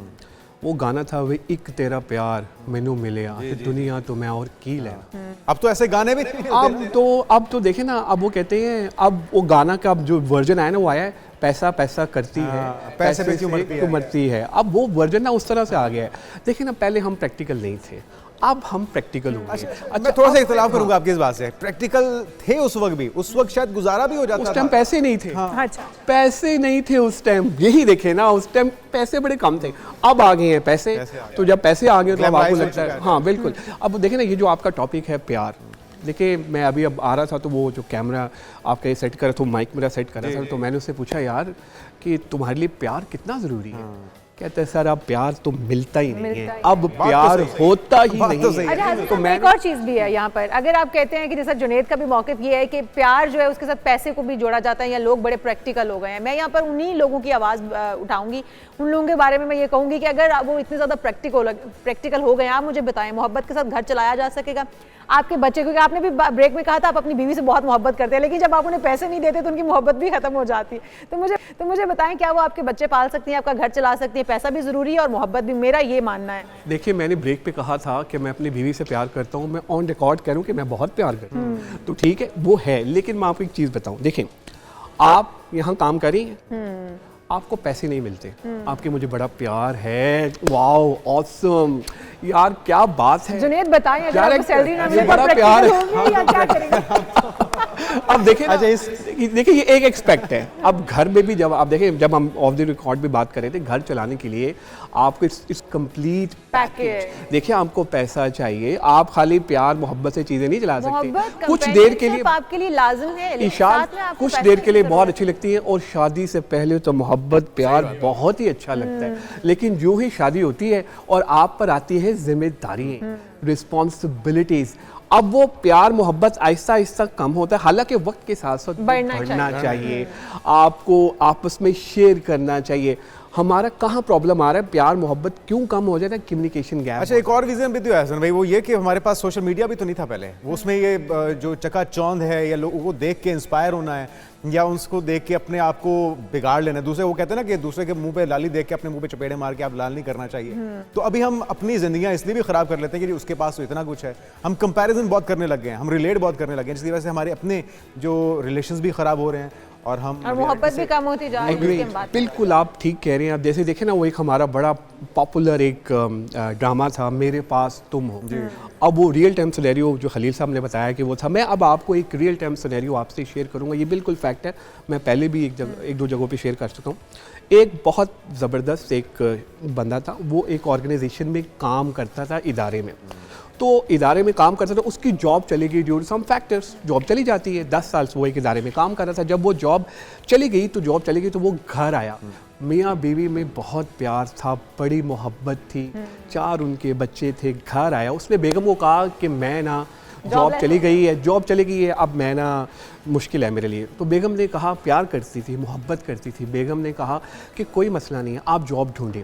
वो गाना था वे एक तेरा प्यार मैनू मिले दुनिया तो मैं और की लेना।
अब तो ऐसे गाने भी
अब तो देखे ना, अब वो कहते हैं, अब वो गाना का अब जो वर्जन आया ना वो आया है पैसा पैसा करती है,
पैसे पे
से
क्यों
मरती है। अब वो वर्जन ना उस तरह से आ गया है। देखिए ना, पहले हम प्रैक्टिकल नहीं थे, अब हम प्रैक्टिकल हो गए।
मैं थोड़ा सा इख्तिलाफ करूंगा आपकी इस बात से। प्रैक्टिकल थे उस वक्त भी, उस वक्त शायद गुजारा भी हो जाता था।
उस टाइम पैसे नहीं थे।
हाँ।
पैसे नहीं थे उस टाइम, यही देखे ना, उस टाइम पैसे बड़े कम थे। अब आ गए हैं पैसे, तो जब पैसे आ गए तो अब आपको लगता है, हाँ बिल्कुल। अब देखे ना, ये जो आपका टॉपिक है प्यार, देखिए मैं अभी अब आ रहा था तो वो जो कैमरा आपका ये सेट कर रहा था, माइक मेरा सेट कर रहा था, तो मैंने उससे पूछा यार कि तुम्हारे लिए प्यार कितना ज़रूरी है? कहते हैं सर अब प्यार तो मिलता ही नहीं है, अब प्यार होता ही नहीं है।
तो एक और चीज़ भी है यहाँ पर, अगर आप कहते हैं कि जैसा जुनैद का भी मौक़िफ़ ये है कि प्यार जो है उसके साथ पैसे को भी जोड़ा जाता है या लोग बड़े प्रैक्टिकल हो गए हैं, मैं यहाँ पर उन्हीं लोगों की आवाज़ उठाऊंगी, उन लोगों के बारे में मैं ये कहूँगी कि अगर वो इतने ज़्यादा प्रैक्टिकल हो गए, आप मुझे बताएं मोहब्बत के साथ घर चलाया जा सकेगा? आपके बच्चे, क्योंकि आपने भी ब्रेक में कहा था आप अपनी बीवी से बहुत मोहब्बत करते हैं, लेकिन जब आप उन्हें पैसे नहीं देते तो उनकी मोहब्बत भी खत्म हो जाती है। तो मुझे बताएं, क्या वो आपके बच्चे पाल सकती हैं, आपका घर चला सकती हैं? पैसा भी ज़रूरी है और मोहब्बत भी, मेरा ये मानना है।
देखिए मैंने ब्रेक पे कहा था कि मैं अपनी बीवी से प्यार करता हूँ, मैं ऑन रिकॉर्ड कह रहा हूँ कि मैं बहुत प्यार करता हूँ, तो ठीक है वो है। लेकिन मैं आपको एक चीज़ बताऊँ, देखें आप यहाँ काम कर रही हैं, आपको पैसे नहीं मिलते, आपके मुझे बड़ा प्यार है, वाओ ऑसम यार क्या बात है।
जुनैद बताएं, अगर आपको सैलरी ना मिले तो
बड़ा प्यार
है या क्या करेंगे?
अब देखिए देखिए ये एक एक्सपेक्ट है। अब घर में भी जब आप देखें, जब हम ऑफ द रिकॉर्ड भी बात कर रहे थे, घर चलाने के लिए आपको इस कंप्लीट पैकेज, देखिए आपको पैसा चाहिए, आप खाली प्यार मोहब्बत से चीजें नहीं चला सकते। कुछ देर के लिए
आपके लिए लाजिम है,
इशाद कुछ देर के लिए बहुत अच्छी लगती है, और शादी से पहले तो मोहब्बत प्यार बहुत ही अच्छा लगता है, लेकिन जो ही शादी होती है और आप पर आती है जिम्मेदारी, रिस्पॉन्सिबिलिटीज, अब वो प्यार मोहब्बत आहिस्ता आहिस्ता कम होता है। हालांकि वक्त के साथ साथ बढ़ना चाहिए, आपको आपस में शेयर करना चाहिए। हमारा कहाँ प्रॉब्लम आ रहा है, प्यार मोहब्बत क्यों कम हो जाता है? Communication gap.
अच्छा, एक और रीजन भी तो है हसन भाई, वो ये कि हमारे पास सोशल मीडिया भी तो नहीं था पहले, वो उसमें ये जो चकाचौंध है या लोगों को देख के इंस्पायर होना है या उसको देख के अपने आप को बिगाड़ लेना, दूसरे वो कहते हैं ना कि दूसरे के मुंह पे लाली देख के अपने मुंह पे चपेड़े मार के आप लाल नहीं करना चाहिए। तो अभी हम अपनी जिंदगियां इसलिए भी खराब कर लेते हैं कि उसके पास तो इतना कुछ है, हम कंपैरिजन बहुत करने लग गए हैं, हम रिलेट बहुत करने लगे हैं, जिसकी वजह से हमारे अपने जो रिलेशंस भी खराब हो रहे हैं और
मोहब्बत भी कम होती जा रही है।
बिल्कुल आप ठीक कह रहे हैं। आप जैसे देखें ना, वो एक हमारा बड़ा पॉपुलर एक ड्रामा था मेरे पास तुम हो, अब वो रियल टाइम सिनेरियो जो खलील साहब ने बताया कि वो था, मैं अब आपको एक रियल टाइम सिनेरियो आपसे शेयर करूंगा। ये बिल्कुल फैक्ट है, मैं पहले भी एक दो जगहों पे शेयर कर चुका हूँ। एक बहुत ज़बरदस्त एक बंदा था, वो एक ऑर्गेनाइजेशन में काम करता था, इदारे में, तो इदारे में काम करता था, उसकी जॉब चली गई due to some factors, job चली जाती है। 10 साल से वो एक इदारे में काम कर रहा था, जब वो जॉब चली गई तो वो घर आया, मियाँ बीवी में बहुत प्यार था, बड़ी मोहब्बत थी, 4 उनके बच्चे थे। घर आया, उसने बेगम को कहा कि मैं ना जॉब चली गई है, अब मैं ना मुश्किल है मेरे लिए। तो बेगम ने कहा, प्यार करती थी, मोहब्बत करती थी, बेगम ने कहा कि कोई मसला नहीं है, आप जॉब ढूंढें।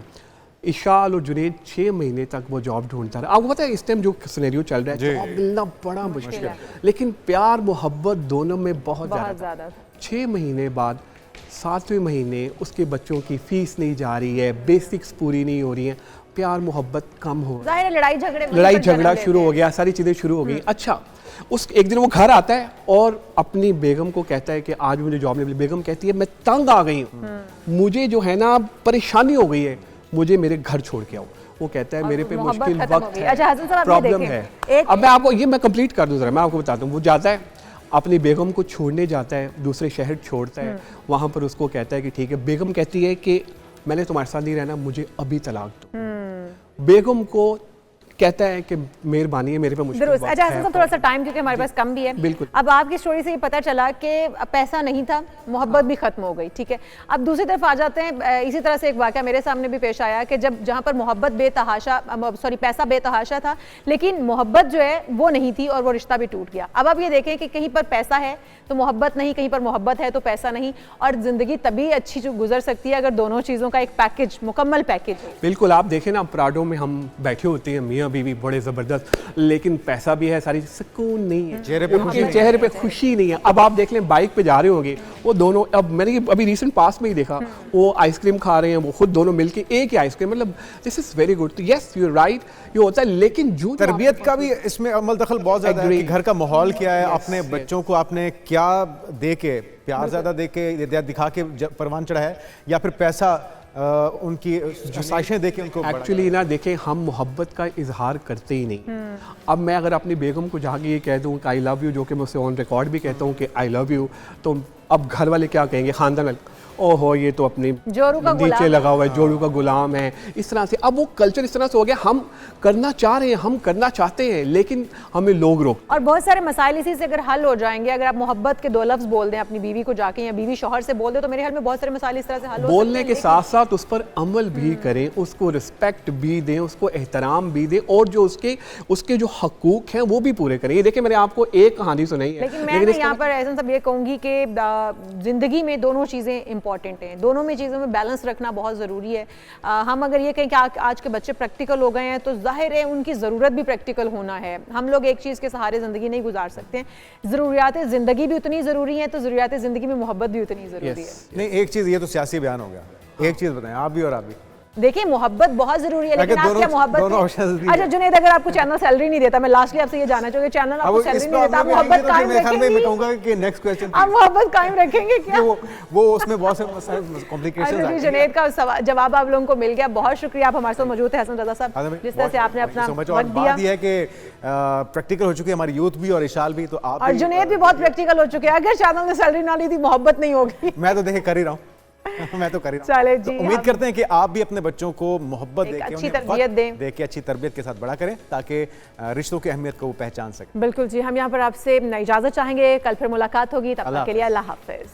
इशाल और जुनेद 6 महीने तक वो जॉब ढूंढता रहा। आपको पता है इस टाइम जो सिनेरियो चल रहा है, जॉब मिलना बड़ा मुश्किल है, लेकिन प्यार मोहब्बत दोनों में बहुत ज़्यादा। 6 महीने बाद 7वें महीने उसके बच्चों की फीस नहीं जा रही है, बेसिक्स पूरी नहीं हो रही हैं, प्यार मोहब्बत कम हो रहा है, लड़ाई झगड़ा शुरू हो गया, सारी चीज़ें शुरू हो गई। अच्छा, उस एक दिन वो घर आता है और अपनी बेगम को कहता है कि आज मुझे जॉब नहीं मिली। बेगम कहती है मैं तंग आ गई हूँ, मुझे जो है ना परेशानी हो गई है, मुझे मेरे घर छोड़ के आओ। वो कहता है मेरे पे मुश्किल वक्त है,
अच्छा हसन साहब
प्रॉब्लम है। अब मैं आपको ये मैं कंप्लीट कर दूँ, जरा मैं आपको बताता हूँ। वो जाता है अपनी बेगम को छोड़ने जाता है, दूसरे शहर छोड़ता है, वहाँ पर उसको कहता है कि ठीक है। बेगम कहती है कि मैंने तुम्हारे साथ नहीं रहना, मुझे अभी तलाक दो। बेगम को कहता है कि मेहरबानी है, मेरे पे मुश्किल वक्त है।
अच्छा हसन साहब थोड़ा सा टाइम क्योंकि हमारे पास कम भी है।
बिल्कुल।
अब आपकी स्टोरी से ये पता चला कि पैसा नहीं था, मोहब्बत भी खत्म हो गई, ठीक है। अब दूसरी तरफ आ जाते हैं, इसी तरह से एक वाकया मेरे सामने भी पेश आया कि जब जहाँ पर मोहब्बत बेतहाशा पैसा बेतहाशा था, लेकिन मोहब्बत जो है वो नहीं थी और वो रिश्ता भी टूट गया। अब आप ये देखें कि कहीं पर पैसा है तो मोहब्बत नहीं, कहीं पर मोहब्बत है तो पैसा नहीं, और जिंदगी तभी अच्छी जो गुजर सकती है अगर दोनों चीज़ों का एक पैकेज, मुकम्मल पैकेज हो।
बिल्कुल। आप देखें ना, प्राडो में हम बैठे होते हैं मियाँ बीवी बड़े ज़बरदस्त, लेकिन पैसा भी है, सारी सुकून नहीं है, उनके चेहरे पे खुशी नहीं है। अब आप देख लें बाइक पे जा रहे होंगे वो दोनों, अब मैंने अभी रिसेंट पास में ही देखा, वो आइसक्रीम खा रहे हैं, वो खुद दोनों मिलके एक ही आइसक्रीम, मतलब this is very good. Yes you right, ये होता है, लेकिन जो
तरबियत का भी इसमें अमल दखल बहुत ज़्यादा है कि घर का माहौल क्या है, अपने बच्चों को आपने क्या दे के, प्यार ज़्यादा दे के दिखा के परवान चढ़ा है, या फिर पैसा उनकी साजिशें देके उनको।
एक्चुअली ना देखें, हम मोहब्बत का इजहार करते ही नहीं। अब मैं अगर अपनी बेगम को जाके ये कह दूँ कि आई लव यू, जो कि मैं उसे ऑन रिकॉर्ड भी कहता हूँ कि आई लव यू, तो अब घर वाले क्या कहेंगे, खानदान, ओहो ये तो अपनी नीचे लगा हुआ है, जोड़ू का गुलाम है, इस तरह से। अब वो कल्चर इस तरह से हो गया, हम करना चाह रहे हैं, हम करना चाहते हैं, लेकिन हमें लोग रोक।
और बहुत सारे मसाइल इसी से अगर हल हो जाएंगे, अगर आप मोहब्बत के 2 लफ्ज़ बोल दें अपनी बीवी को जाके, या बीवी शौहर से बोल दे, तो मेरे ख्याल में बहुत सारे मसाइल इस तरह से हल हो सकते हैं।
बोलने के साथ साथ उस पर अमल भी करें, उसको रिस्पेक्ट भी दें, उसको एहतराम भी दें, और जो उसके जो हकूक हैं वो भी पूरे करें। ये देखिए, मैंने आपको एक कहानी सुनाई है,
लेकिन मैं यहाँ पर ऐसा सब ये कहूँगी कि जिंदगी में दोनों चीज़ें इंपॉर्टेंट हैं, दोनों में चीज़ों में बैलेंस रखना बहुत ज़रूरी है। हम अगर ये कहें कि आज के बच्चे प्रैक्टिकल हो गए हैं, तो जाहिर है उनकी ज़रूरत भी प्रैक्टिकल होना है। हम लोग एक चीज़ के सहारे ज़िंदगी नहीं गुजार सकते हैं, ज़रूरियात ज़िंदगी भी उतनी ज़रूरी है, तो ज़रूरियात ज़िंदगी में मोहब्बत भी उतनी ज़रूरी है।
नहीं, एक चीज़ ये तो सियासी बयान हो गया, एक चीज़ बताएं आप भी और आप भी।
देखिए मोहब्बत बहुत जरूरी है, लेकिन आप क्या मोहब्बत अच्छा जुनेद, अगर आपको चैनल सैलरी नहीं देता, मैं लास्टली आपसे ये जानना चाहूंगी, चैनल आपको सैलरी नहीं देता, आप मोहब्बत कायम रखेंगे?
मैं कहूंगा कि नेक्स्ट क्वेश्चन,
आप मोहब्बत कायम रखेंगे क्या?
वो उसमें बहुत सारे कॉम्प्लिकेशंस हैं।
जुनेद का जवाब आप लोगों को मिल गया, बहुत शुक्रिया। आप हमारे साथ मौजूद थे हसन रजा साहब, जिस तरह से आपने अपना वक्त दिया।
बात ये है कि प्रैक्टिकल हो चुकी है हमारी यूथ भी और इशाल भी, तो आप
और जुनेद भी बहुत प्रैक्टिकल हो चुके हैं। अगर चैनल ने सैलरी ना ली थी, मोहब्बत नहीं होगी।
मैं तो देखे कर ही रहा हूँ मैं तो कर ही रहा हूँ।
चले जी,
तो उम्मीद करते हैं कि आप भी अपने बच्चों को मोहब्बत देके,
अच्छी तरबियत दें,
देके अच्छी तरबियत के साथ बड़ा करें, ताकि रिश्तों की अहमियत को वो पहचान सकें।
बिल्कुल जी, हम यहाँ पर आपसे इजाजत चाहेंगे, कल फिर मुलाकात होगी, तब तक के लिए अल्लाह हाफिज।